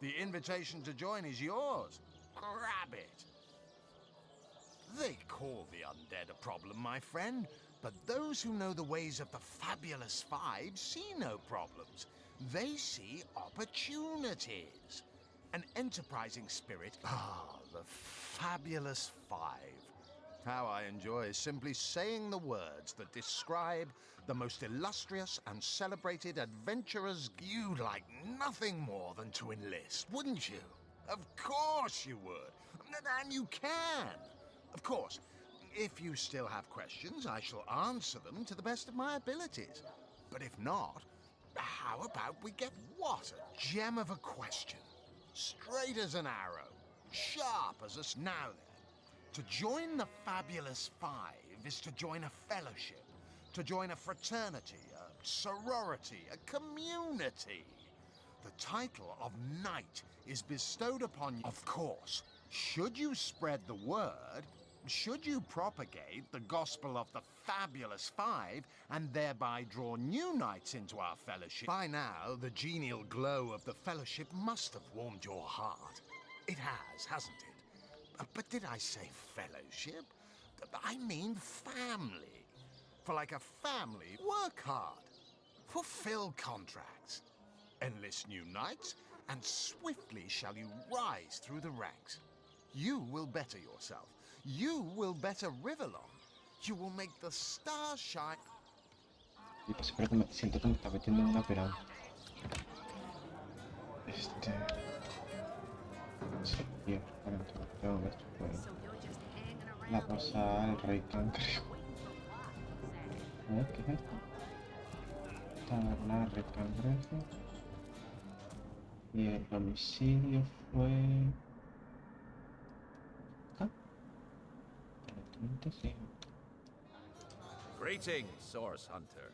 The invitation to join is yours. Grab it. They call the undead a problem, my friend, but those who know the ways of the Fabulous Five see no problems. They see opportunities. An enterprising spirit. Ah, the Fabulous Five. How I enjoy simply saying the words that describe the most illustrious and celebrated adventurers. You'd like nothing more than to enlist, wouldn't you? Of course you would. And you can. Of course, if you still have questions, I shall answer them to the best of my abilities. But if not, how about we get what a gem of a question? Straight as an arrow, sharp as a... Now then. To join the Fabulous Five is to join a fellowship, to join a fraternity, a sorority, a community. The title of Knight is bestowed upon you. Of course, should you spread the word, should you propagate the gospel of the Fabulous Five and thereby draw new knights into our fellowship, by now the genial glow of the fellowship must have warmed your heart. It has, hasn't it? But did I say fellowship? I mean family. For like a family, work hard. Fulfill contracts. Enlist new knights, and swiftly shall you rise through the ranks. You will better yourself. You will better Riverlong. You will make the stars shine. Y pues siempre que siento que me está metiendo en una pirámide. Sí, tío, para entrar, tengo que esto fue la posada del rey cangrejo. A ver, ¿qué es esto? Taberna del rey cangrejo. Y el domicilio fue... acá. Aparentemente sí. Greetings, Source Hunter.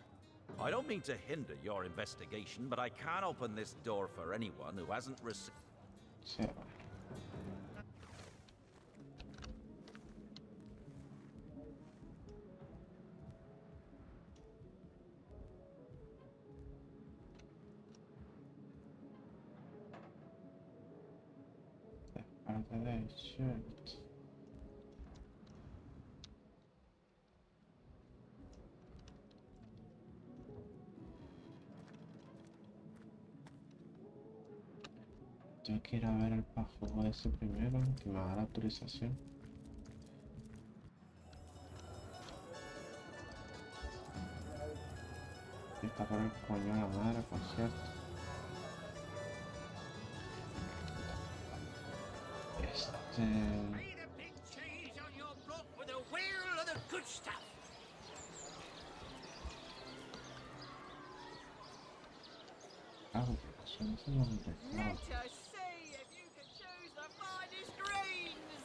I don't mean to hinder your investigation, but I can't open this door for anyone who hasn't received... Se va. Parte de shirt. Tengo que ir a ver el pajo ese primero, que me da la autorización. Y está por el coño de la madre, por cierto. Ah, eso no se lo Let us see if you can choose the finest greens.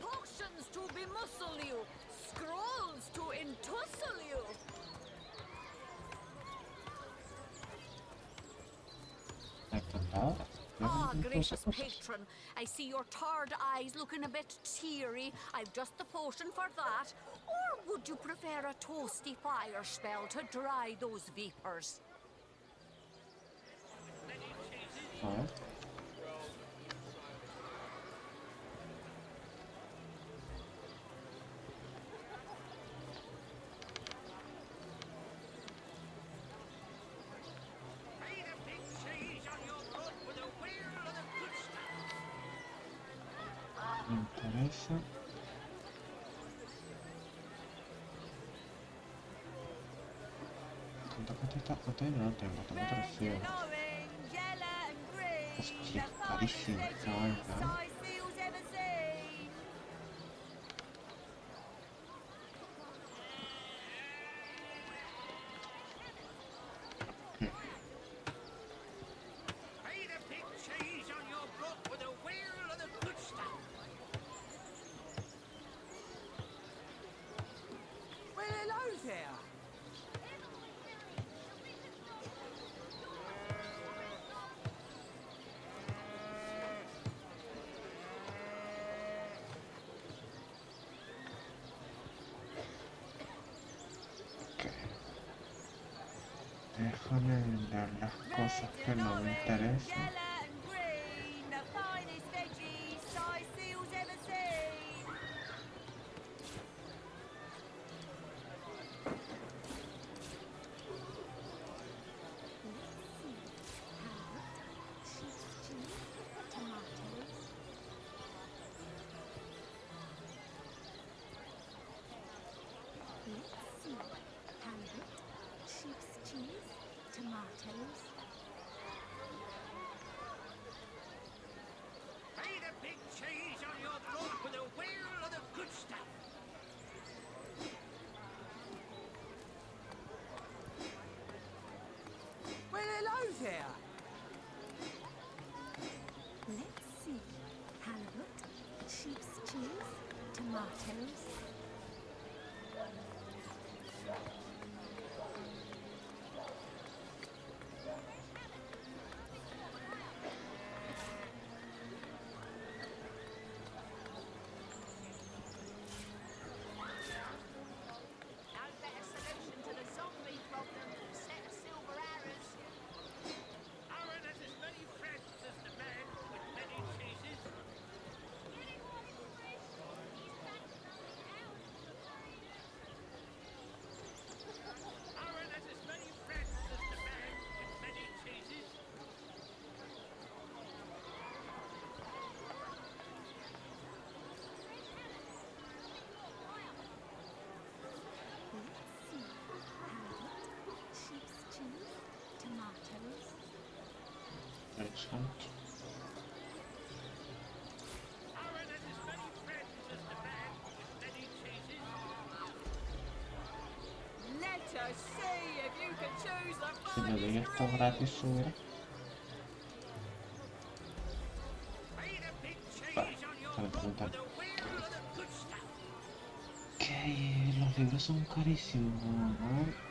Potions to bemuscle you, scrolls to entussle you. Ah, gracious patron, I see your tired eyes looking a bit teary. I've just the potion for that. Or would you prefer a toasty fire spell to dry those vapors? Me interesa. ¿Cuánto dinero tengo? Tengo 300. Hostia, carísimo esta vaina. Well, hello there. Déjame ver las cosas que no me interesan. Well, hello there. Let's see. Halibut, sheep's cheese, tomatoes. Santo. Let us see if you can choose the Si le doy esto gratis subirá. Vale, para preguntar. Que los libros son carísimos, ¿no?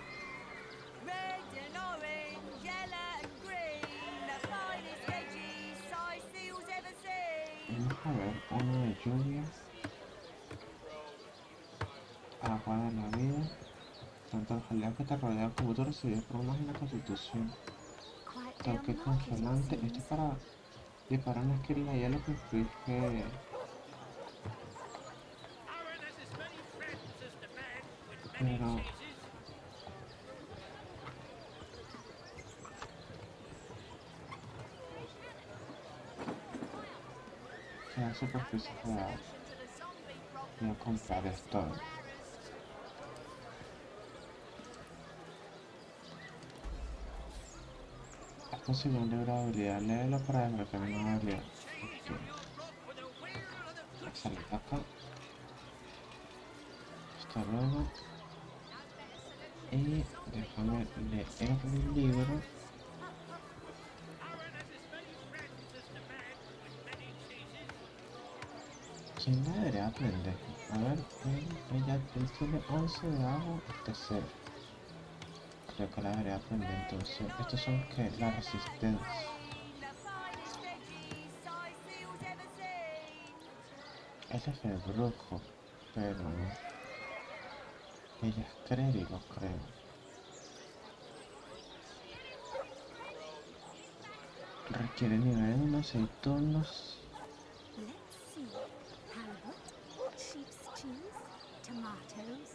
red and orange, yellow and green, the finest veggies size seals ever seen. Vamos a ver uno de lluvia, agua de la vida, tanto los aliados que te rodean como tú recibes por una en la constitución. Toque consolante, esto es para disparar una skill de hielo que inflige. Pero la superficie real. Voy a comprar esto. Es posible un libro de habilidad. Léelo para desbloquear una habilidad. Ok. Salir de acá. Hasta luego. Y déjame leer el libro. ¿Quién la debería aprender? A ver, él tiene 11 de agua, este 0. Creo que la debería aprender entonces. Estos son que la resistencia. Él es el brujo, pero ella es clérigo, creo. Requiere nivel 1, 6 turnos. Let's see. Halibut, sheep's cheese, tomatoes.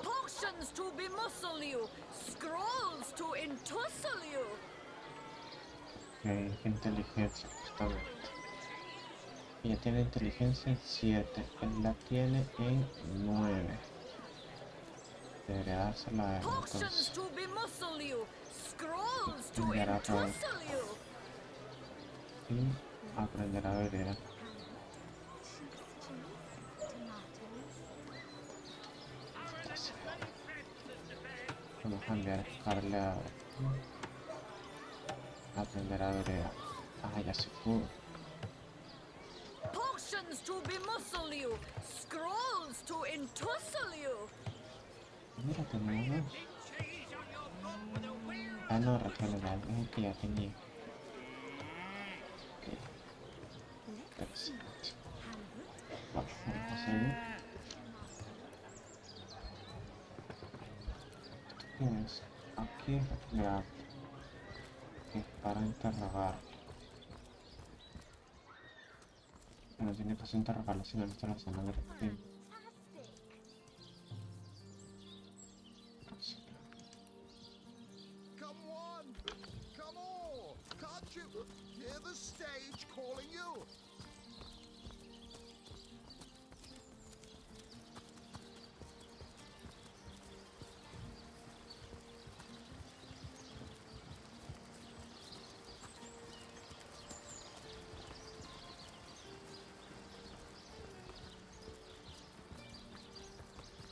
Potions to bemuscle you, scrolls to entussle you. Qué inteligencia, justamente. Ella tiene inteligencia en 7, él la tiene en 9. Debería dársela a él Potions entonces. to bemuscle you, scrolls to Aprender a robar entussle you. y aprender a beber. Vamos a enviar a Scarlet a aprender a beber. Ah, ya se pudo. Potions to bemuscle you, scrolls to entussle you. Mira, tenemos dos. Ah, no, regenerar es el que ya tenía. Ok. Interesante. Vamos a seguir. ¿Qué es? Aquí es regenerar. Que es para interrogar. No tiene caso interrogarlo si no está la zona de repente. Come on! Come on! Can't you hear the stage calling you?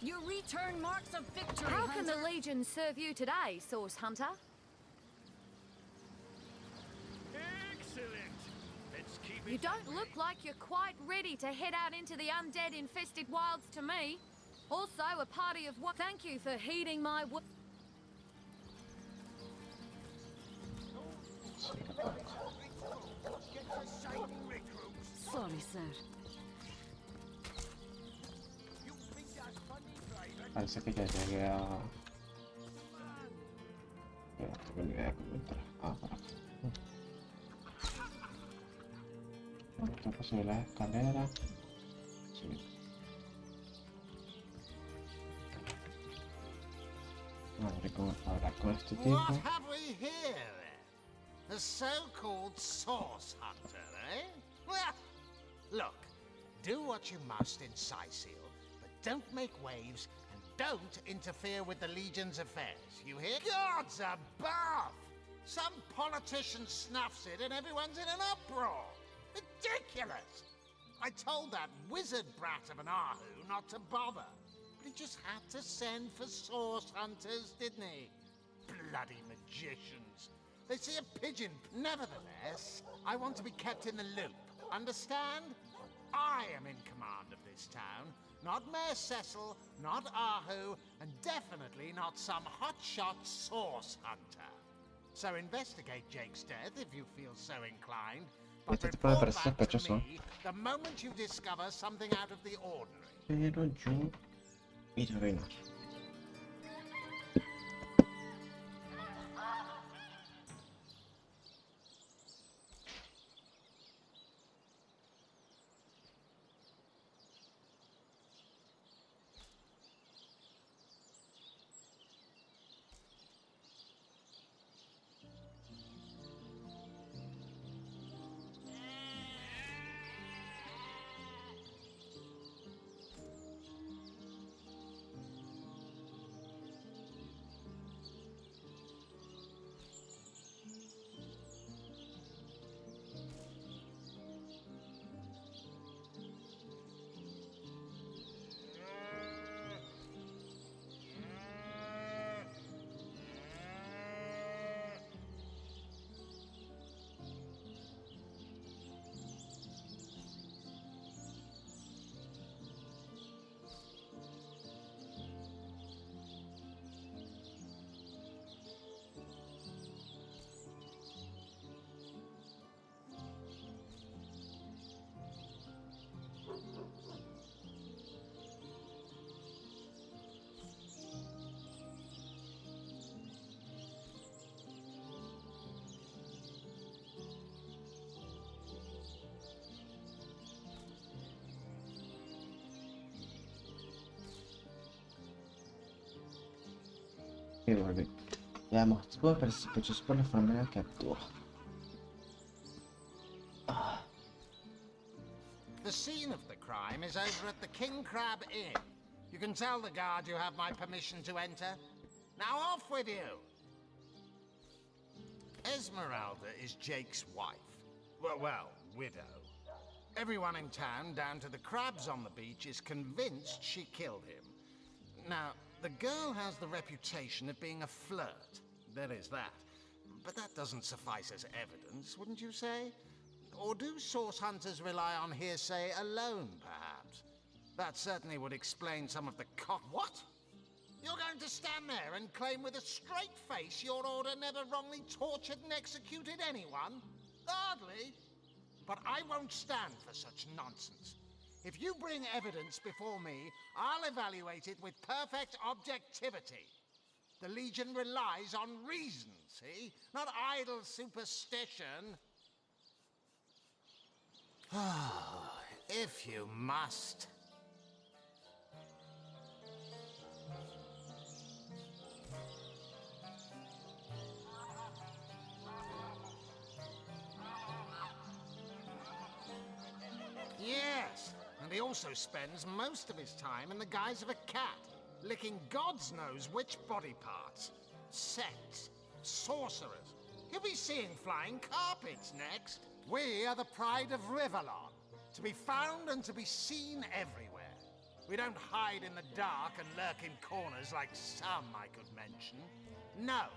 You return marks of victory, How can the Hunter. Legion serve you today, Source Hunter? Excellent! Let's keep it. You don't look like you're quite ready to head out into the undead-infested wilds to me. Also, a party of one. Thank you for heeding my word. Sorry, sir. Parece que ya llegué a... No tengo ni idea de cómo entrar. Ah, por acá. Bueno, tengo que subir las escaleras. Sí. A ver cómo hablar con este tipo. What have we here? The so-called Source Hunter, eh? Well, look, do what you must in Sicil, but don't make waves and don't interfere with the Legion's affairs. You hear? Gods above! Some politician snuffs it and everyone's in an uproar. Ridiculous! I told that wizard brat of an Ahu not to bother. But he just had to send for source hunters, didn't he? Bloody magicians. They see a pigeon. Nevertheless, I want to be kept in the loop. Understand? I am in command of this town. Not Mayor Cecil, not Ahu, and definitely not some hotshot source hunter. So investigate Jake's death if you feel so inclined. But Este tipo me report parece back to sospechoso. me the moment you discover something out of the ordinary. Pero yo... Mira, reina. Y volví. Veamos, tipo me parece sospechoso por la forma en la que actúa. The scene of the crime is over at the King Crab Inn. You can tell the guard you have my permission to enter. Now off with you! Esmeralda is Jake's wife. Well, widow. Everyone in town, down to the crabs on the beach, is convinced she killed him. Now, the girl has the reputation of being a flirt. There is that. But that doesn't suffice as evidence, wouldn't you say? Or do source hunters rely on hearsay alone, perhaps? That certainly would explain some of the What? You're going to stand there and claim with a straight face your order never wrongly tortured and executed anyone? Hardly. But I won't stand for such nonsense. If you bring evidence before me, I'll evaluate it with perfect objectivity. The Legion relies on reason, see? Not idle superstition. If you must. Yes, and he also spends most of his time in the guise of a cat, licking God's knows which body parts. Sects, sorcerers. He'll be seeing flying carpets next. We are the pride of Rivalon, to be found and to be seen everywhere. We don't hide in the dark and lurk in corners like some I could mention. No,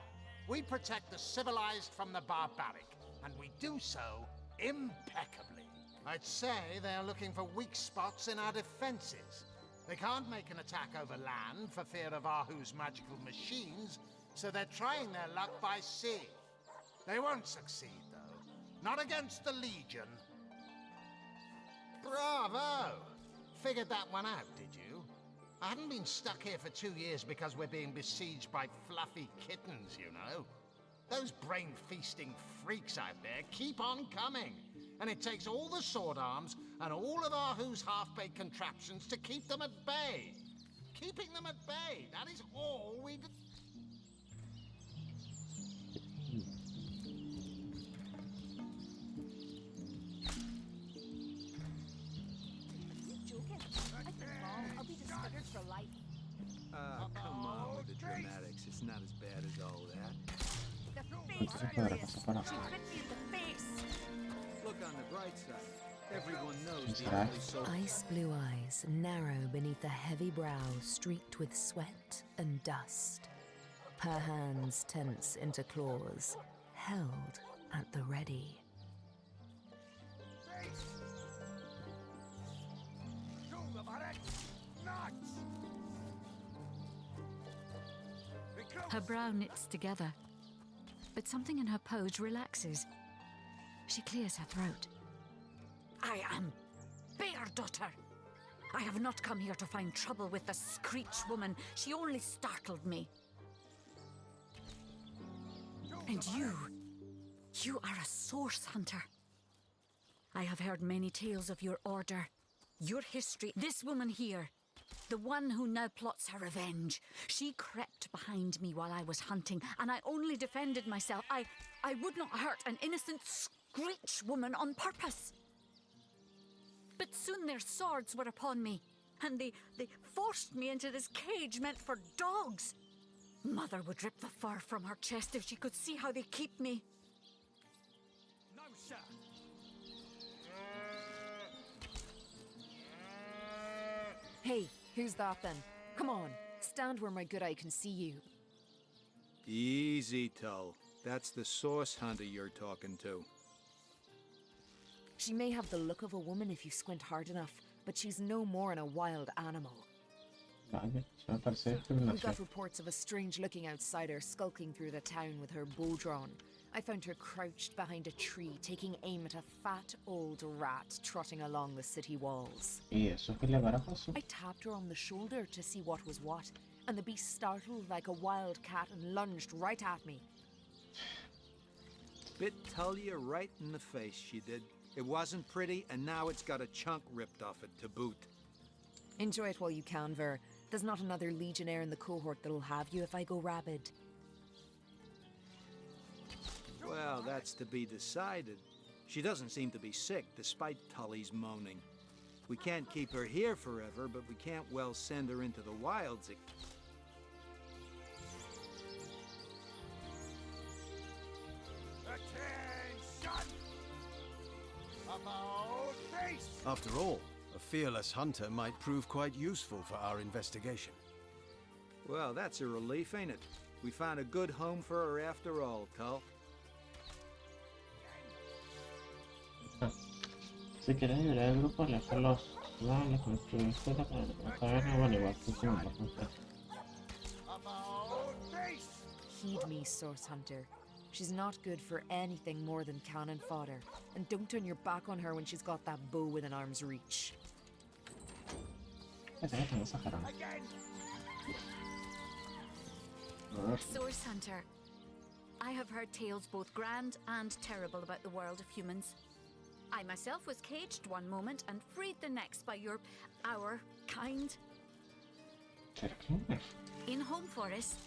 we protect the civilized from the barbaric, and we do so impeccably. I'd say they're looking for weak spots in our defenses. They can't make an attack over land for fear of Ahu's magical machines, so they're trying their luck by sea. They won't succeed, though. Not against the Legion. Bravo! Figured that one out, did you? I haven't been stuck here for 2 years because we're being besieged by fluffy kittens, you know. Those brain-feasting freaks out there keep on coming. And it takes all the sword arms and all of Ahu's half-baked contraptions to keep them at bay. Keeping them at bay, that is all we do. I'll be disfigured for life. Come on with the dramatics. It's not as bad as all that. the No face, se podrá Ilias. pasar para She acá. bit me in the face. Look on the bright side. Everyone knows the Será only soul. Ice blue eyes narrow beneath a heavy brow streaked with sweat and dust. Her hands tense into claws, held at the ready. Her brow knits together, but something in her pose relaxes. She clears her throat. I am Bear Daughter. I have not come here to find trouble with the Screech woman. She only startled me. And you are a source hunter. I have heard many tales of your order, your history. This woman here, the one who now plots her revenge, she crept behind me while I was hunting, and I only defended myself. I would not hurt an innocent Screech woman on purpose. But soon their swords were upon me, and they forced me into this cage meant for dogs. Mother would rip the fur from her chest if she could see how they keep me. No, sir. Hey, who's that then? Come on, stand where my good eye can see you. Easy, Tull. That's the source hunter you're talking to. She may have the look of a woman if you squint hard enough, but she's no more than a wild animal. Vale, se me parece We discriminación. got reports of a strange-looking outsider skulking through the town with her bow drawn. I found her crouched behind a tree, taking aim at a fat old rat trotting along the city walls. ¿Y eso qué le habrá pasado? I tapped her on the shoulder to see what was what, and the beast startled like a wild cat and lunged right at me. Bit Tullia right in the face, she did. It wasn't pretty, and now it's got a chunk ripped off it to boot. Enjoy it while you can, Ver. There's not another legionnaire in the cohort that'll have you if I go rabid. Well, that's to be decided. She doesn't seem to be sick, despite Tully's moaning. We can't keep her here forever, but we can't well send her into the wilds. Attention! About face! After all, a fearless hunter might prove quite useful for our investigation. Well, that's a relief, ain't it? We found a good home for her after all, Tull. Si quieres liberar el grupo, aleja los rivales, construir escuela para la taberna, bueno, igual que hicimos la junta. Heed me, Source Hunter. She's not good for anything more than cannon fodder. And don't turn your back on her when she's got that bow within arm's reach. Source Hunter. I have heard tales both grand and terrible about the world of humans. I myself was caged one moment and freed the next by our kind. In Home Forest,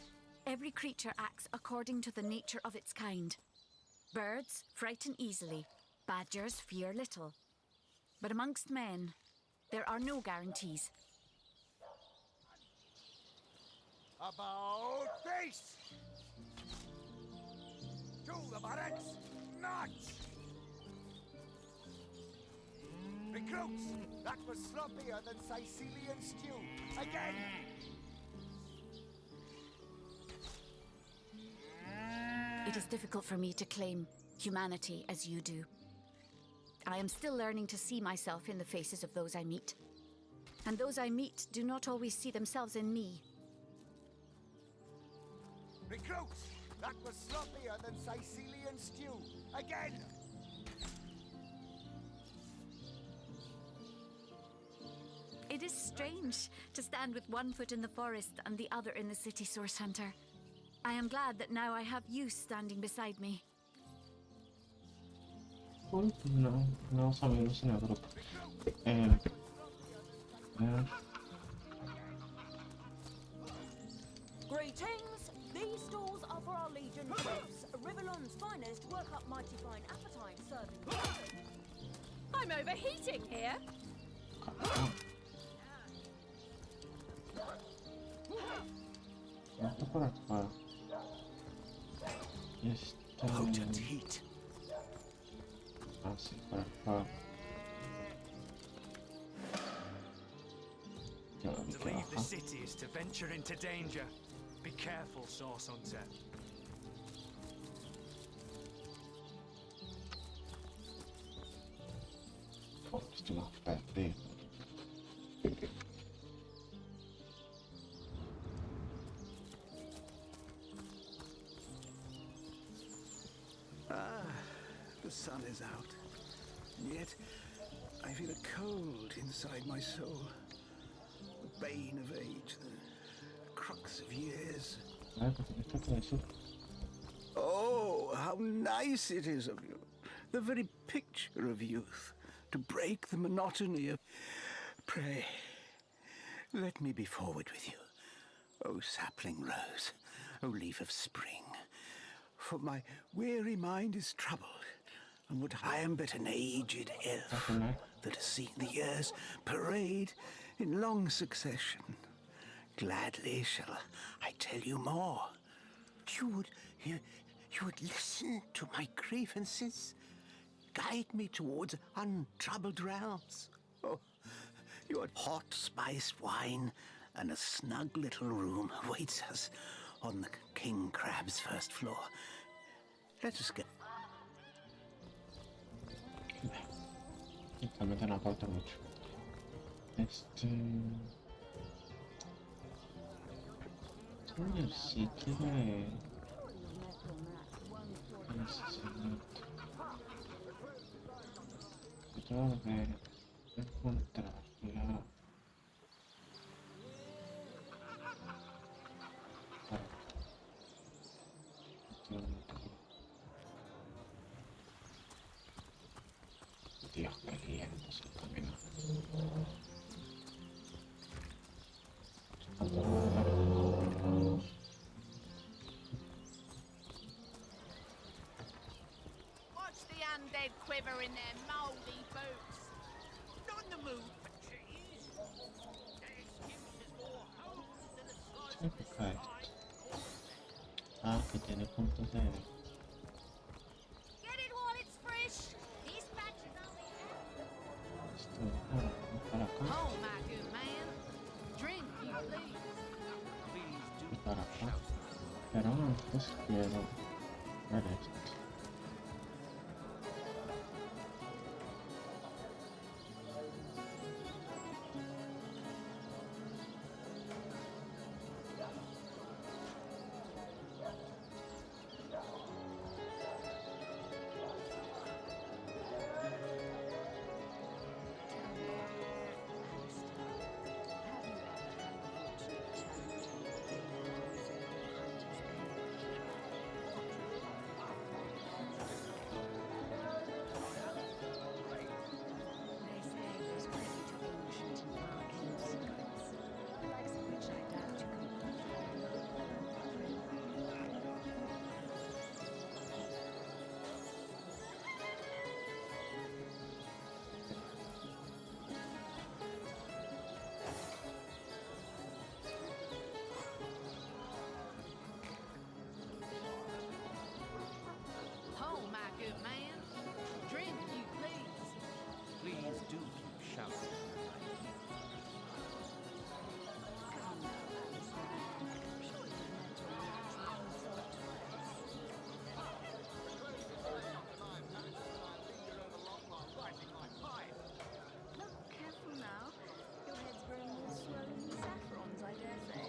every creature acts according to the nature of its kind. Birds frighten easily, badgers fear little. But amongst men, there are no guarantees. About face! To the barracks! March! Recruits! That was sloppier than Sicilian stew. Again! It is difficult for me to claim humanity as you do. I am still learning to see myself in the faces of those I meet. And those I meet do not always see themselves in me. Recruits! That was sloppier than Sicilian stew. Again! It is strange to stand with one foot in the forest and the other in the city, Source Hunter. I am glad that now I have you standing beside me. Cool, nuevos amigos en el grupo. Greetings! These stalls are for our Legion chefs. Rivellon's finest work up mighty fine appetite serving. I'm overheating here. Esto por acá. Potent heat. Así, para acá. Ya, To aquí leave the abajo. city is to venture into danger. Be careful, Source Hunter. Oh, estoy más perdido. The sun is out, and yet I feel a cold inside my soul. The bane of age, the crux of years. Ay, pues está todo eso. Oh, how nice it is of you. The very picture of youth, to break the monotony of... Pray, let me be forward with you. O sapling rose, O leaf of spring. For my weary mind is troubled, and would I am but an aged elf that has seen the years parade in long succession. Gladly shall I tell you more. You would listen to my grievances, guide me towards untroubled realms. Oh, your hot spiced wine and a snug little room awaits us on the King Crab's first floor. Let us go. Realmente no aporta mucho. En el sitio de... Tengo que encontrar la... Dios, qué lindo es el camino. Watch the undead quiver in their mouldy boots. Not in the mood for cheese. That excuse is more holes than a slice of this Okay. Ah, que tiene puntos de... Get it while it's fresh. This batch is only Esto para acá Oh, my good man. Drink, you please. y para acá. Pero antes quiero ver esto. Oh, my good man. Drink, you please. Please do keep shouting. Careful now. Your head's growing more swollen than saffrons, I dare say.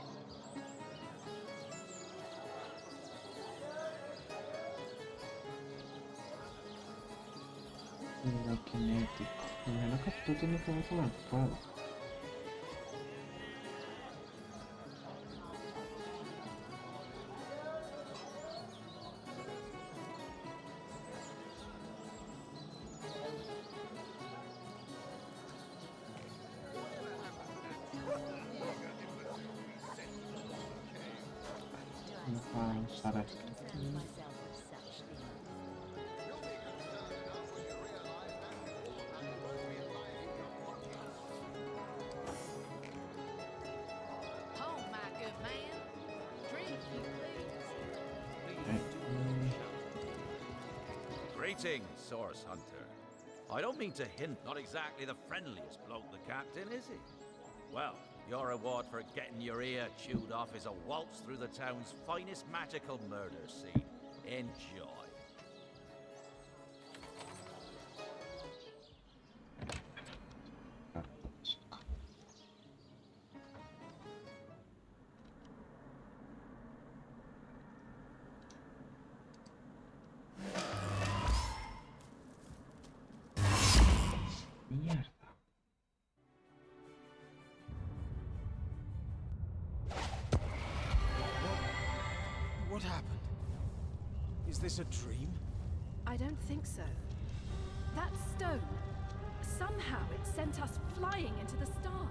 Kinético. Primero que tú tienes que ver con el fuego. Vamos a usar esto. Oh, my good man. Drink, you please. Okay. Greetings, Source Hunter. I don't mean to hint, not exactly the friendliest bloke, the captain, is he? Well, your reward for getting your ear chewed off is a waltz through the town's finest magical murder scene. Enjoy. Mierda. What happened? Is this a dream? I don't think so. That stone, somehow it sent us flying into the stars.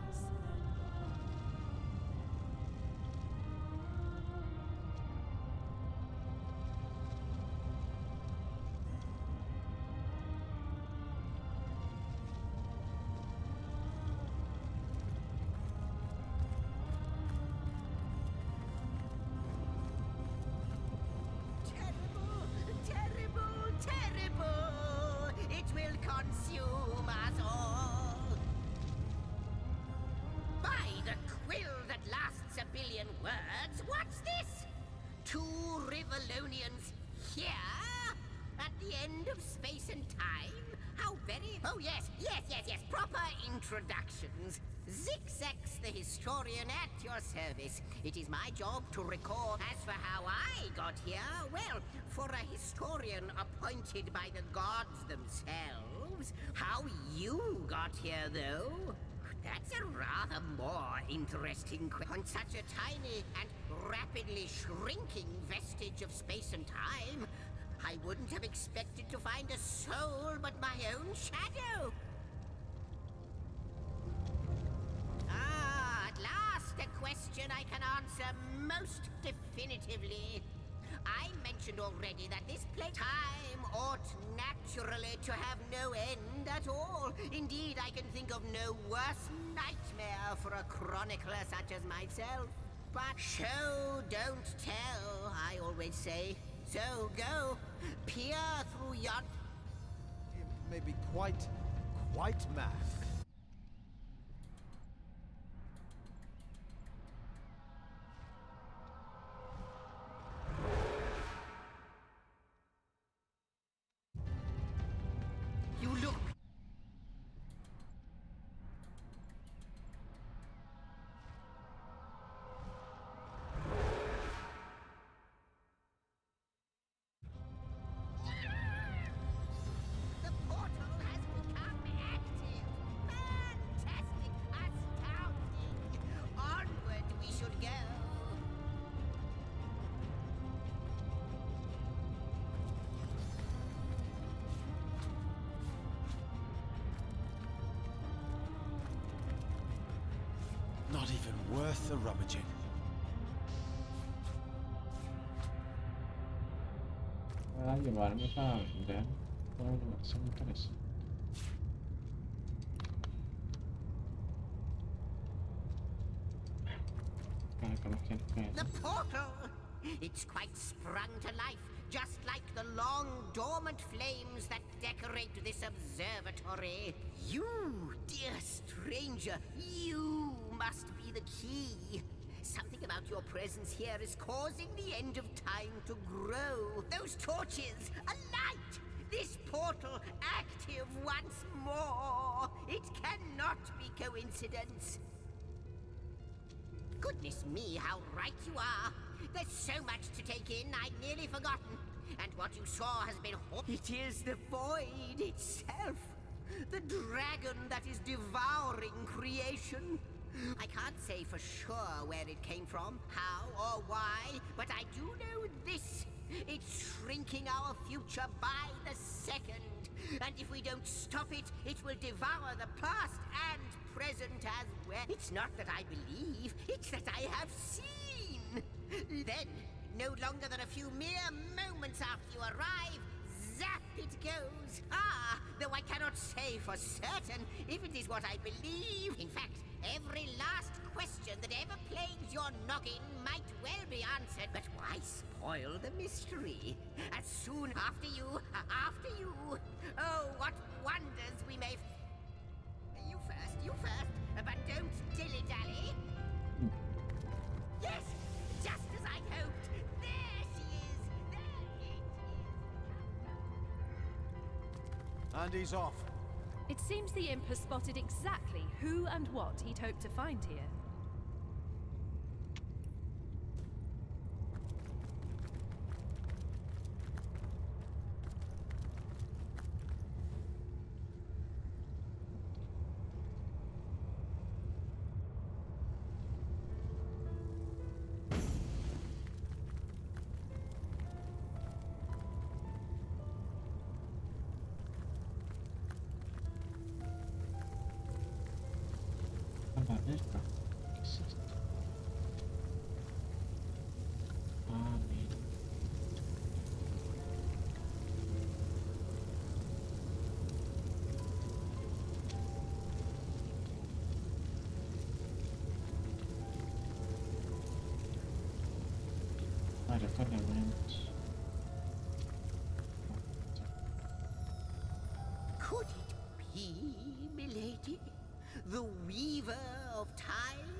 Terrible, terrible! It will consume us all! By the quill that lasts a billion words, what's this? Two Rivalonians here? At the end of space and time? How very... Oh, yes, proper introductions. Zixex, the historian at your service. It is my job to record. As for how I got here, well, for a historian appointed by the gods themselves, how you got here, though, that's a rather more interesting question. On such a tiny and rapidly shrinking vestige of space and time, I wouldn't have expected to find a soul but my own shadow. Ah, at last a question I can answer most definitively. I mentioned already that this time ought naturally to have no end at all. Indeed, I can think of no worse nightmare for a chronicler such as myself. But show, don't tell, I always say. So go, peer through yon... It may be quite mad. You look... The portal has become active! Fantastic! Astounding! Onward we should go! Not even worth the rummaging. Voy a llevarme para vender. Voy a llevarse muy interesante. Para que los que The portal! It's quite sprung to life, just like the long dormant flames that decorate this observatory. You, dear stranger, you must be the key. Something about your presence here is causing the end of time to grow. Those torches, alight! This portal active once more. It cannot be coincidence. Goodness me, how right you are. There's so much to take in, I'd nearly forgotten. And what you saw has been... It is the void itself. The dragon that is devouring creation. I can't say for sure where it came from, how or why, but I do know this. It's shrinking our future by the second. And if we don't stop it, it will devour the past and present as well. It's not that I believe, it's that I have seen. Then, no longer than a few mere moments after you arrive, zap it goes. Ah, though I cannot say for certain if it is what I believe. In fact, every last question that ever plagues your noggin might well be answered. But why spoil spoil the mystery. As soon after you, after you. Oh, what wonders we may... You first, but don't dilly-dally. Yes, just as I hoped. There she is. There it is. And he's off. It seems the imp has spotted exactly who and what he'd hoped to find here. La letra. ¿Qué es esto? Ah, mira. Vale, cargamentos. Could it be, milady? The weaver of time?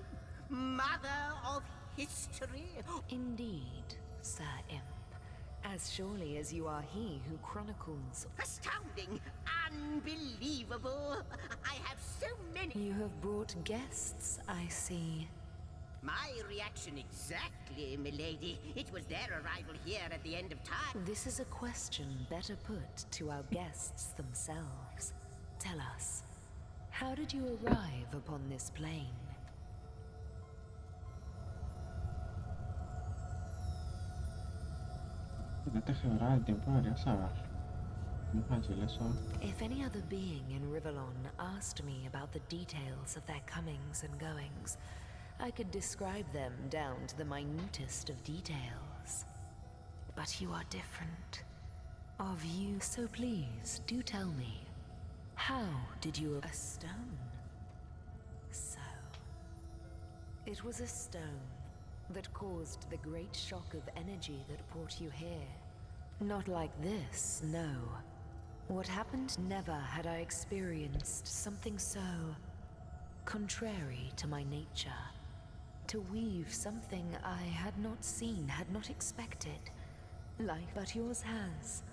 Mother of history? Indeed, Sir Imp. As surely as you are he who chronicles. Astounding! Unbelievable! I have so many... You have brought guests, I see. My reaction exactly, milady. It was their arrival here at the end of time. This is a question better put to our guests themselves. Tell us, how did you arrive upon this plane? No te geografía el tiempo debería saber. Vamos a decirle eso. If any other being in Rivellon asked me about the details of their comings and goings, I could describe them down to the minutest of details. But you are different. Of you, so please, do tell me. How did you... A stone? So... It was a stone that caused the great shock of energy that brought you here. Not like this, no. What happened? Never had I experienced something so... contrary to my nature. To weave something I had not seen, had not expected. Life, but yours has.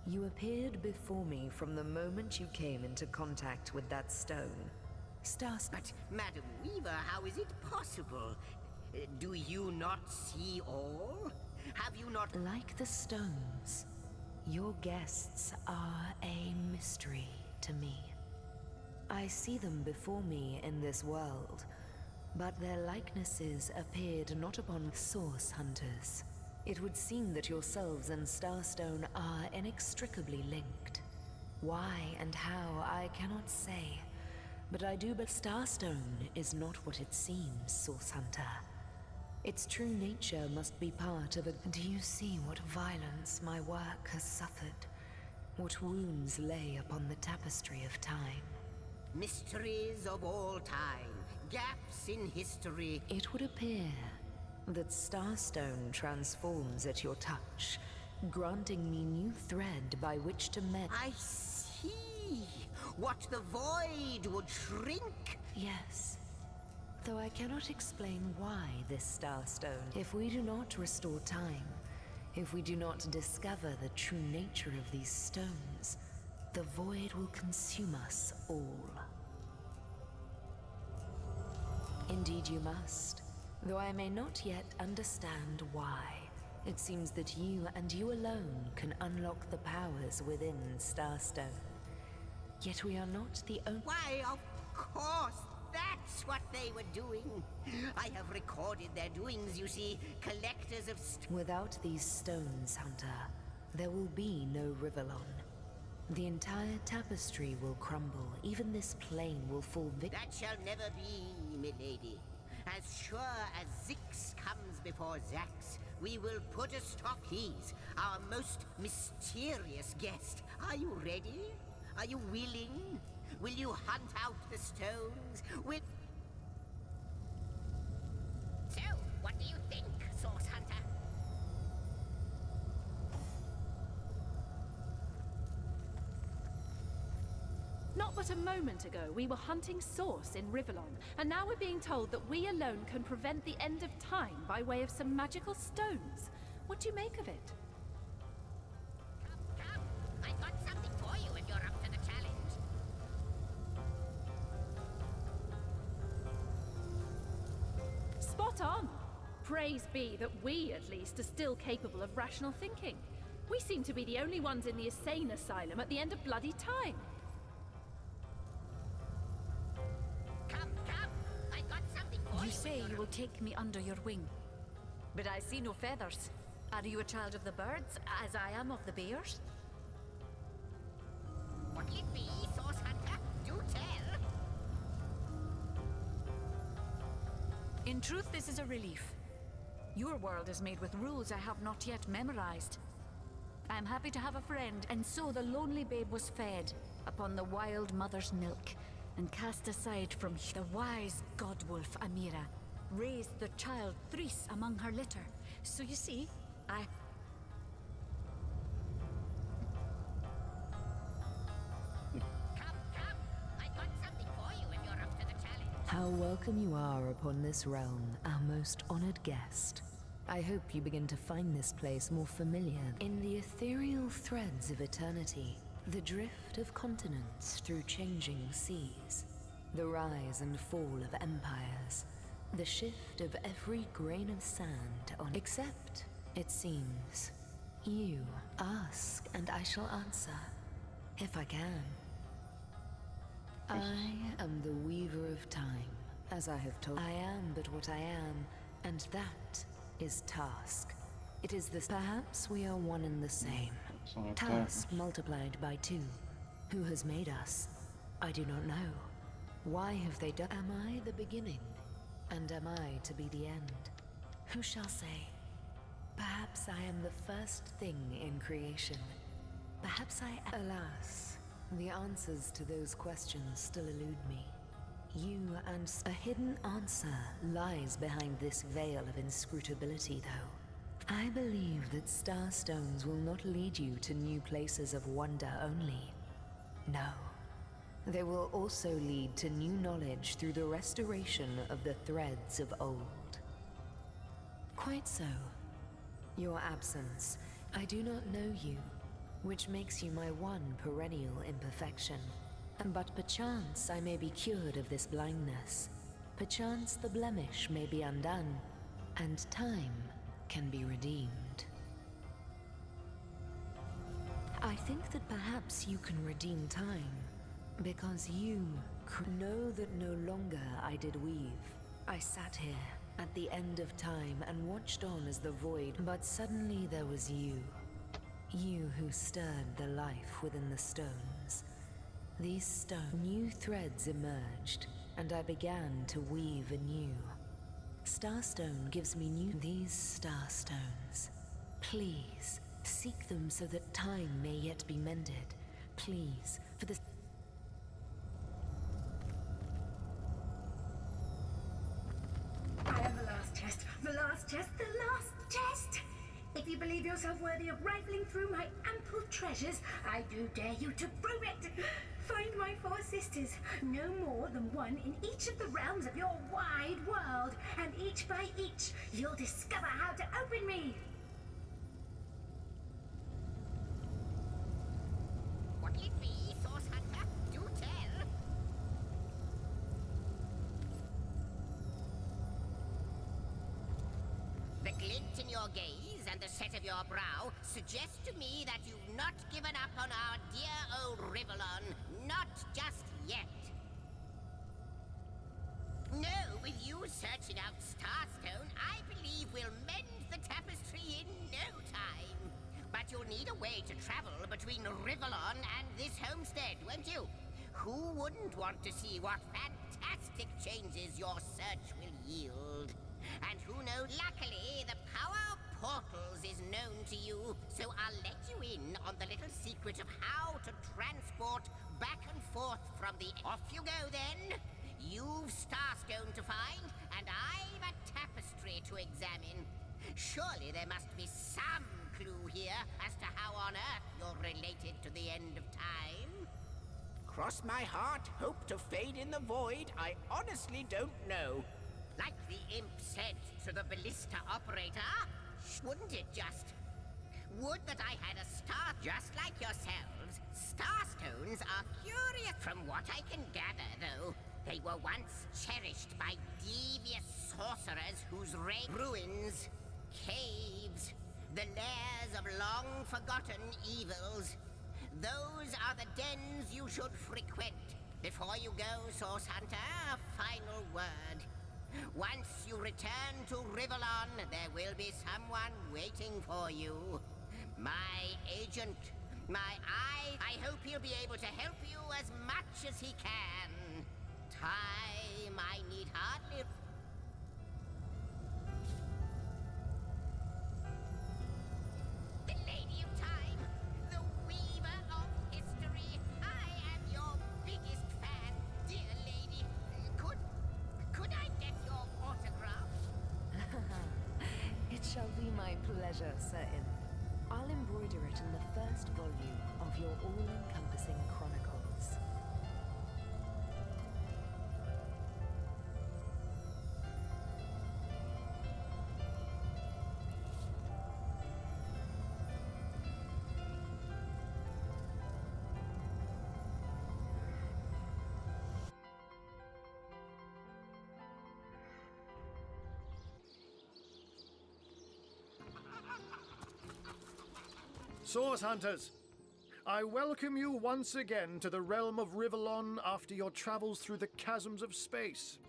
You appeared before me from the moment you came into contact with that stone. Stars. But, Madam Weaver, how is it possible? Do you not see all? Have you not... Like the stones, your guests are a mystery to me. I see them before me in this world, but their likenesses appeared not upon source hunters. It would seem that yourselves and Starstone are inextricably linked. Why and how, I cannot say. But I do but Starstone is not what it seems, Source Hunter. Its true nature must be part of a... Do you see what violence my work has suffered? What wounds lay upon the tapestry of time? Mysteries of all time. Gaps in history. It would appear that Starstone transforms at your touch, granting me new thread by which to mend. I see. What the void would shrink. Yes. Though I cannot explain why this Starstone. If we do not restore time, if we do not discover the true nature of these stones, the void will consume us all. Indeed you must. Though I may not yet understand why, it seems that you and you alone can unlock the powers within Starstone. Yet we are not the only... Why, of course, that's what they were doing. I have recorded their doings, you see, collectors of... Without these stones, Hunter, there will be no Rivellon. The entire tapestry will crumble, even this plane will fall victim... That shall never be, milady. As sure as Zix comes before Zax, we will put a stop. He's our most mysterious guest. Are you ready? Are you willing? Will you hunt out the stones? Will... So, what do you think, Source Hunter? Not but a moment ago, we were hunting Source in Rivellon, and now we're being told that we alone can prevent the end of time by way of some magical stones. What do you make of it? Come, I've got something for you if you're up to the challenge. Spot on! Praise be that we, at least, are still capable of rational thinking. We seem to be the only ones in the insane asylum at the end of bloody time. Come, I've got something for you. You say you will take me under your wing, but I see no feathers. Are you a child of the birds, as I am of the bears? What'll it be, Source Hunter? Do tell. In truth, this is a relief. Your world is made with rules I have not yet memorized. I am happy to have a friend, and so the lonely babe was fed upon the wild mother's milk, and cast aside from the wise godwolf Amira, raised the child Threes among her litter. So you see, I... Come, I've got something for you if you're up to the challenge. How welcome you are upon this realm, our most honored guest. I hope you begin to find this place more familiar. In the ethereal threads of eternity, the drift of continents through changing seas, the rise and fall of empires, the shift of every grain of sand on... Except, it seems, you ask and I shall answer, if I can. I am the weaver of time, as I have told. I am but what I am, and that is task. It is this. Perhaps we are one and the same. Task multiplied by 2. Who has made us? I do not know. Why have they done? Am I the beginning? And am I to be the end? Who shall say? Perhaps I am the first thing in creation. Perhaps I am. Alas, the answers to those questions still elude me. You and a hidden answer lies behind this veil of inscrutability, though. I believe that starstones will not lead you to new places of wonder only. No. They will also lead to new knowledge through the restoration of the threads of old. Quite so. Your absence, I do not know you, which makes you my one perennial imperfection. But perchance I may be cured of this blindness. Perchance the blemish may be undone, and time can be redeemed. I think that perhaps you can redeem time, because you know that no longer I did weave. I sat here at the end of time and watched on as the void, but suddenly there was you. You who stirred the life within the stones. These new threads emerged, and I began to weave anew. Starstone gives me these starstones. Please, seek them so that time may yet be mended. Please, for the... I am the last test. The last test. The last test! If you believe yourself worthy of rifling through my ample treasures, I do dare you to prove it! Find my 4 sisters, no more than one in each of the realms of your wide world, and each by each, you'll discover how to open me! What'll it be, Source Hunter? Do tell! The glint in your gaze and the set of your brow suggest to me that you've not given up on our dear old Rivellon. Not just yet. No, with you searching out Starstone, I believe we'll mend the tapestry in no time. But you'll need a way to travel between Rivellon and this homestead, won't you? Who wouldn't want to see what fantastic changes your search will yield? And who knows, luckily, the power of portals is known to you, so I'll let you in on the little secret of how to transport back and forth from the... Off you go, then! You've Starstone to find, and I've a tapestry to examine. Surely there must be some clue here as to how on earth you're related to the end of time. Cross my heart, hope to fade in the void, I honestly don't know. Like the imp said to the ballista operator, wouldn't it just? Would that I had a star just like yourselves. Starstones are curious. From what I can gather, though, they were once cherished by devious sorcerers whose ruins, caves, the lairs of long-forgotten evils. Those are the dens you should frequent. Before you go, Source Hunter, a final word. Once you return to Rivellon, there will be someone waiting for you. My agent, my eye. I hope he'll be able to help you as much as he can. Time I need hardly... The Lady of Time, the Weaver of History. I am your biggest fan, dear lady. Could I get your autograph? It shall be my pleasure, Sir Imp. I'll embroider it in the first volume of your all-encompassing chronicles. Source Hunters, I welcome you once again to the realm of Rivellon after your travels through the chasms of space.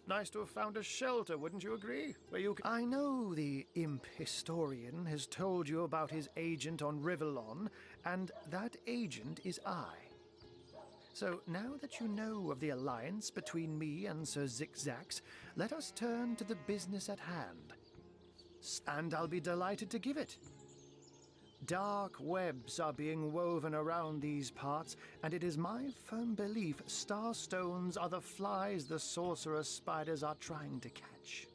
Nice to have found a shelter, wouldn't you agree? Where you can... I know the imp historian has told you about his agent on Rivellon, and that agent is I. So now that you know of the alliance between me and Sir Zigzax, let us turn to the business at hand. And I'll be delighted to give it. Dark webs are being woven around these parts, and it is my firm belief starstones are the flies the sorcerer spiders are trying to catch.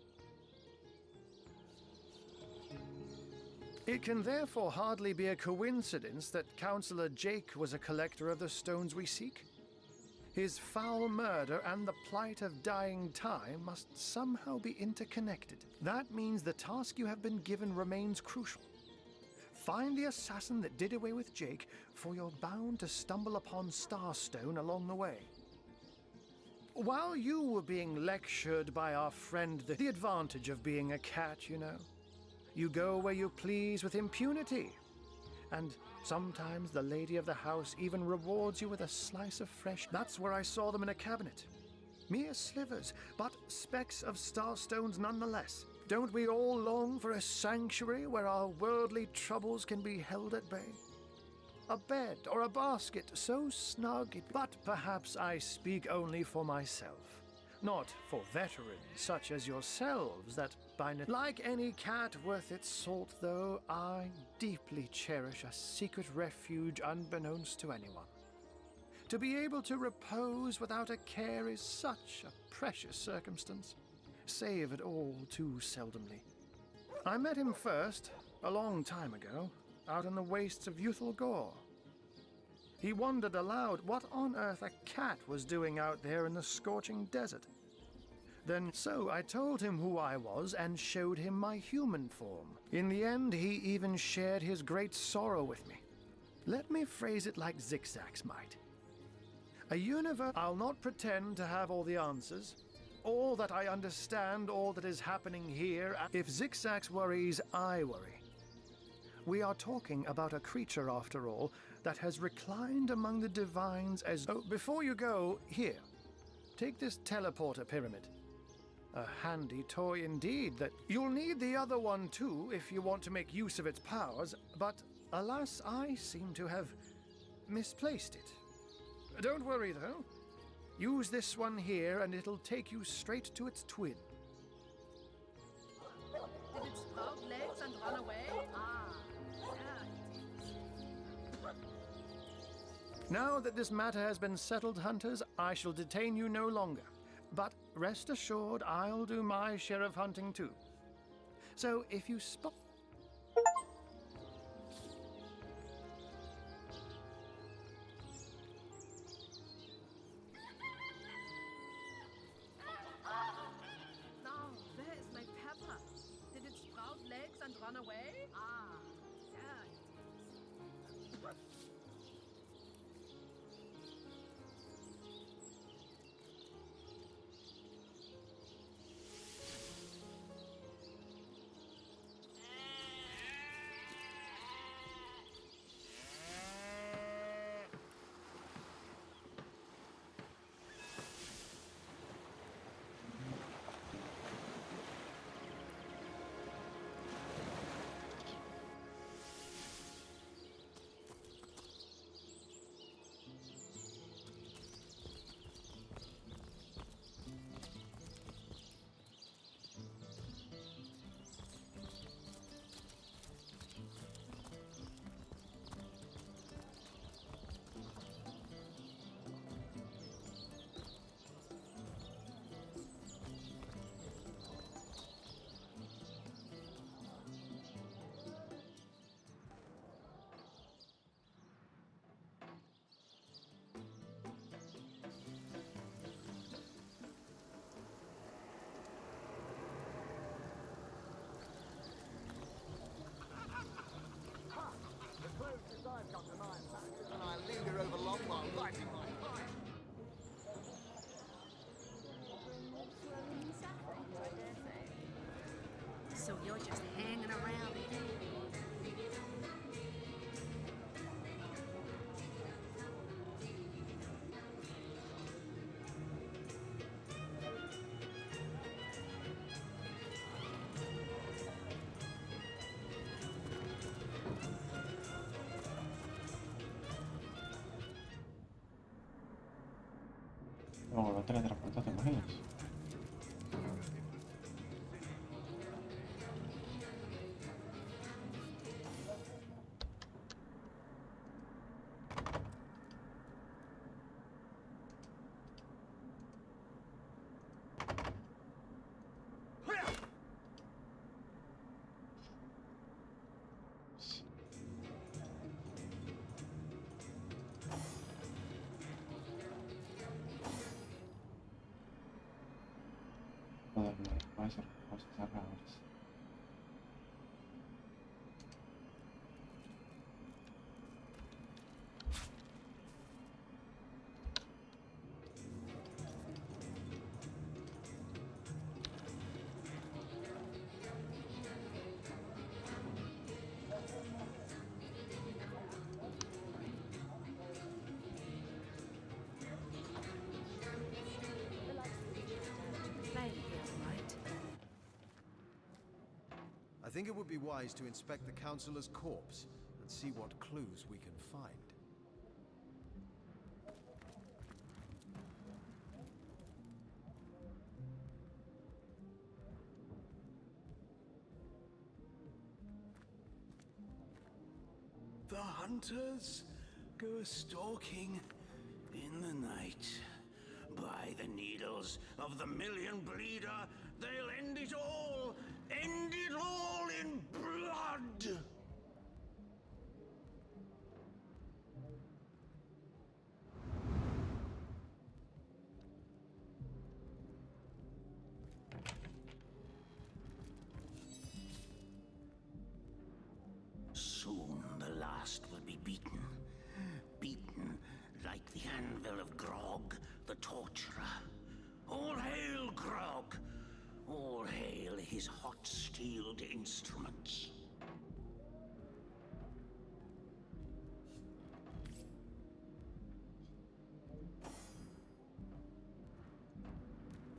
It can therefore hardly be a coincidence that Councillor Jake was a collector of the stones we seek. His foul murder and the plight of dying time must somehow be interconnected. That means the task you have been given remains crucial. Find the assassin that did away with Jake, for you're bound to stumble upon Starstone along the way. While you were being lectured by our friend, the advantage of being a cat, you know. You go where you please with impunity. And sometimes the lady of the house even rewards you with a slice of fresh... That's where I saw them in a cabinet. Mere slivers, but specks of starstones nonetheless. Don't we all long for a sanctuary where our worldly troubles can be held at bay? A bed or a basket so snug it... But perhaps I speak only for myself. Not for veterans such as yourselves that like any cat worth its salt, though, I deeply cherish a secret refuge unbeknownst to anyone. To be able to repose without a care is such a precious circumstance. Saved all too seldomly. I met him first, a long time ago, out in the wastes of Youthful Gore. He wondered aloud what on earth a cat was doing out there in the scorching desert. Then so I told him who I was and showed him my human form. In the end, he even shared his great sorrow with me. Let me phrase it like Zigzax might. A universe... I'll not pretend to have all the answers. All that I understand, all that is happening here. If Zigzax worries, I worry. We are talking about a creature, after all, that has reclined among the divines as... Oh, before you go, here. Take this teleporter pyramid. A handy toy indeed that... You'll need the other one too if you want to make use of its powers, but alas, I seem to have misplaced it. Don't worry though. Use this one here and it'll take you straight to its twin. Did it sprout legs and run away? Ah, there it is. Now that this matter has been settled, hunters, I shall detain you no longer. But rest assured, I'll do my share of hunting too. So if you spot... way? Ah, so The closest I've got to my passion, and I linger over long while lighting my pipe. So you're just hanging around here. Luego lo teletransportas, ¿te imaginas? Joder, me va a ser cosas raras. I think it would be wise to inspect the Councillor's corpse and see what clues we can find. The hunters go stalking in the night. By the needles of the million bleeder, they'll end it all! End it all in blood! Soon the last will be beaten. Beaten like the anvil of Grog, the torturer. All hail Grog! All hail his hot-steeled instruments.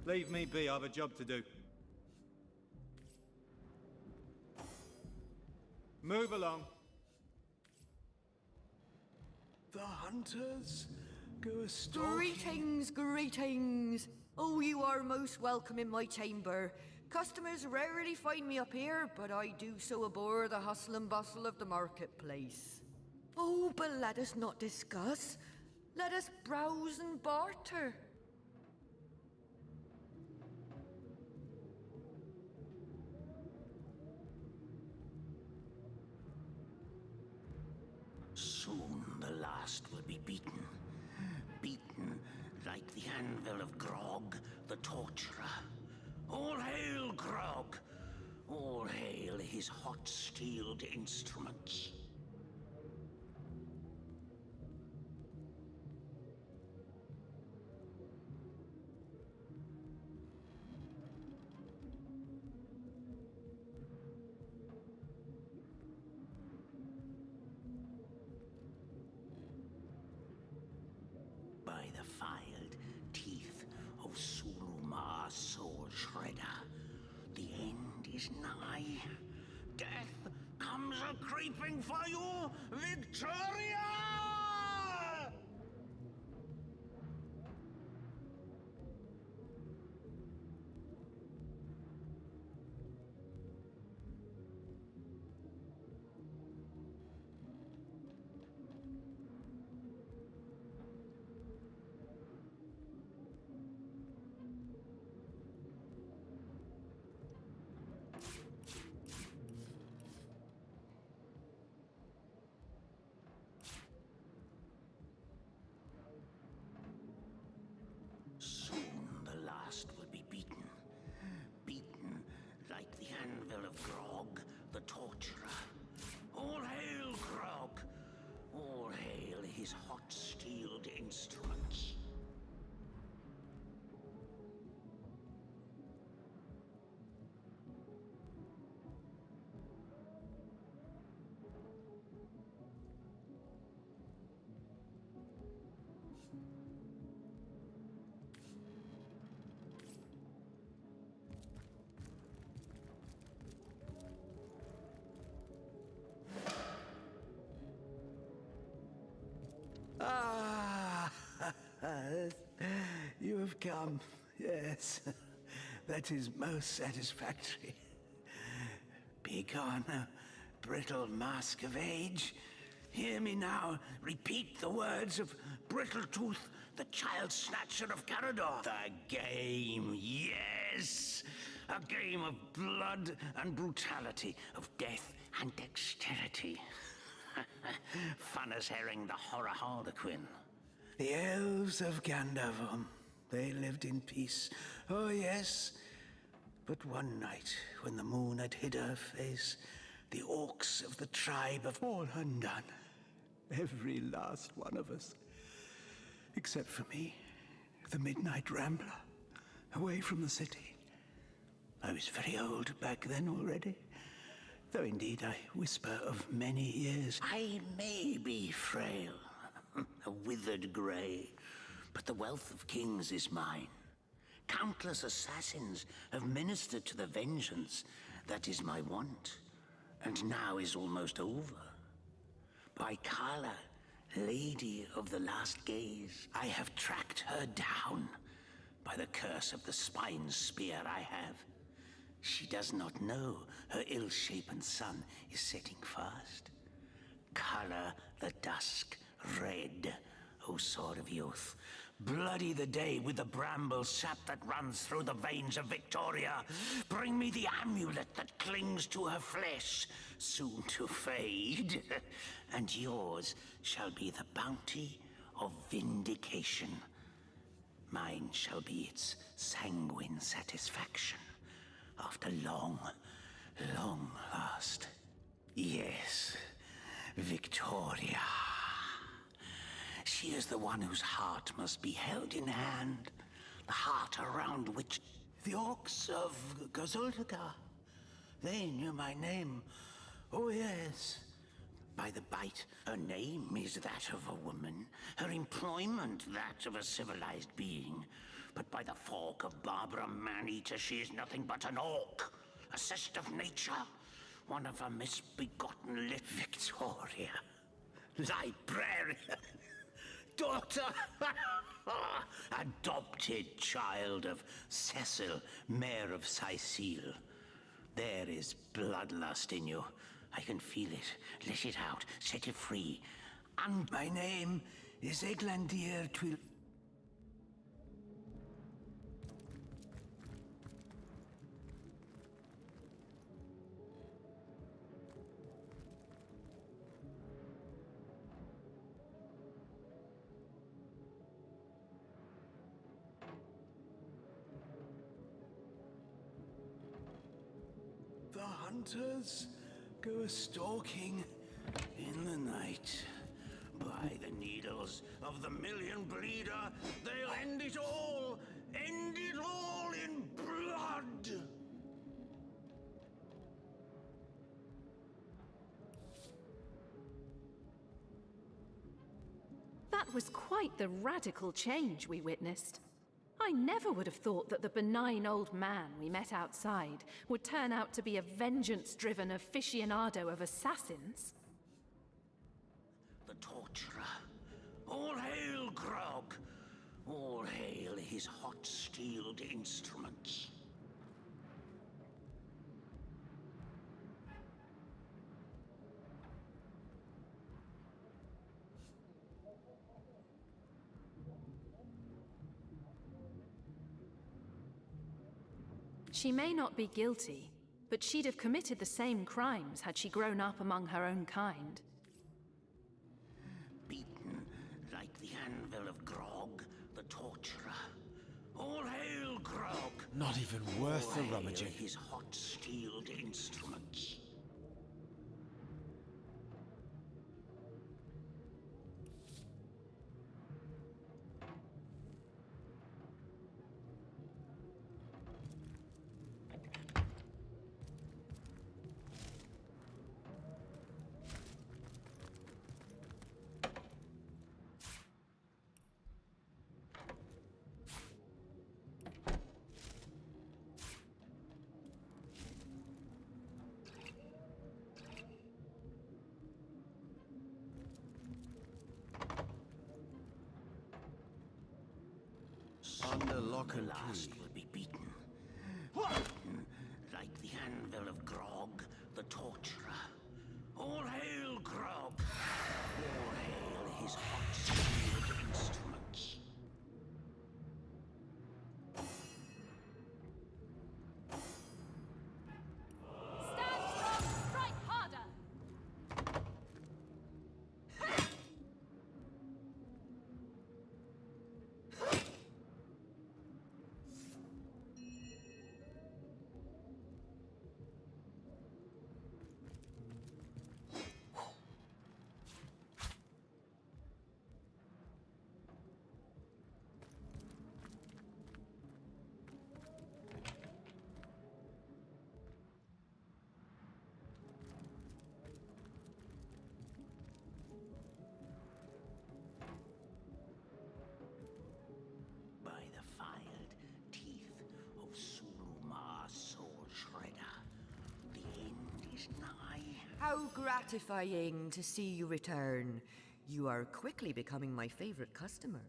Leave me be, I have a job to do. Move along. The hunters go stalking... Greetings, greetings. Oh, you are most welcome in my chamber. Customers rarely find me up here, but I do so abhor the hustle and bustle of the marketplace. Oh, but let us not discuss. Let us browse and barter. Soon the last will be beaten. Beaten like the anvil of Grog, the torturer. All hail Grog! All hail his hot-steeled instruments. By the filed teeth of Sulumar's soul shredder, the end is nigh. Death comes a-creeping for you, Victoria! Soon the last will be beaten. Beaten like the anvil of Grog, the torturer. All hail Grog! All hail his hot-steeled instruments. Ah, you have come. Yes, that is most satisfactory. Begone, brittle mask of age. Hear me now repeat the words of Brittletooth, the child snatcher of Carador. The game, yes! A game of blood and brutality, of death and dexterity. Fun as herring the horror harlequin. The elves of Gandavon, they lived in peace. Oh yes, but one night when the moon had hid her face, the orcs of the tribe of all undone. Every last one of us. Except for me, the midnight rambler, away from the city. I was very old back then already. Though indeed I whisper of many years. I may be frail, a withered grey, but the wealth of kings is mine. Countless assassins have ministered to the vengeance that is my want, and now is almost over. By Carla, Lady of the Last Gaze, I have tracked her down. By the curse of the spine spear I have. She does not know her ill-shapen son is setting fast. Color the dusk red, O sword of youth. Bloody the day with the bramble sap that runs through the veins of Victoria. Bring me the amulet that clings to her flesh, soon to fade. And yours shall be the bounty of vindication. Mine shall be its sanguine satisfaction. After long, long last. Yes, Victoria. She is the one whose heart must be held in hand. The heart around which the orcs of Gazuldaga, they knew my name. Oh yes. By the bite, her name is that of a woman, her employment that of a civilized being. But by the fork of Barbara Maneater, she is nothing but an orc, a sister of nature, one of a misbegotten Victoria, librarian, daughter, adopted child of Cecil, Mayor of Sicile. There is bloodlust in you. I can feel it. Let it out. Set it free. And my name is Eglandir Twil... The hunters go a-stalking in the night. By the needles of the million bleeder, they'll end it all! End it all in blood! That was quite the radical change we witnessed. I never would have thought that the benign old man we met outside would turn out to be a vengeance-driven aficionado of assassins. The torturer. All hail Grog! All hail his hot-steeled instruments. She may not be guilty, but she'd have committed the same crimes had she grown up among her own kind. Beaten like the anvil of Grog, the torturer. All hail Grog! Not even worth the All hail rummaging. his hot-steeled instruments. Under lock and Last key. will be beaten. Beaten like the anvil of Grog, the torturer. All hail Grog! All hail his hot-steeled instruments. Stand strong, strike harder! By the filed teeth of Sulumar Soul Shredder, the end is nigh. How gratifying to see you return. You are quickly becoming my favorite customer.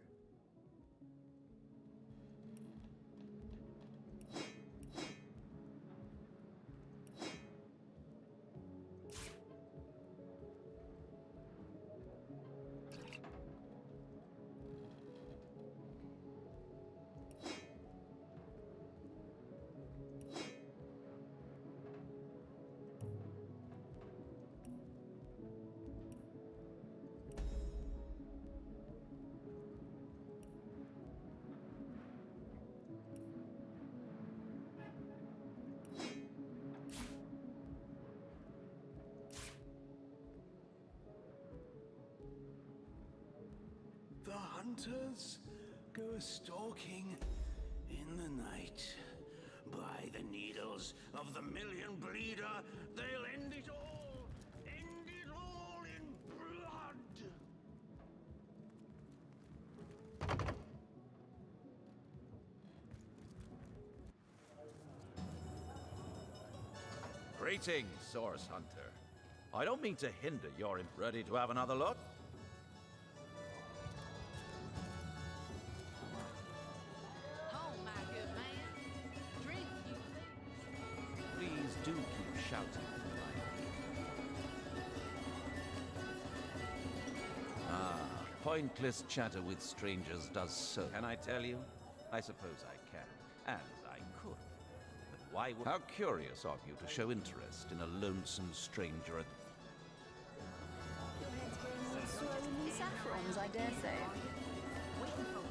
The hunters go a-stalking in the night. By the needles of the million bleeder, they'll end it all! End it all in blood! Greetings, Source Hunter. I don't mean to hinder your ready to have another look. Oh, my good man. Drink, you think? Please do keep shouting. Pointless chatter with strangers does so. Can I tell you? I suppose I can, and I could. But why would... How curious of you to show interest in a lonesome stranger at... Your head's growing all swollen and saffrons, I dare say. Waiting for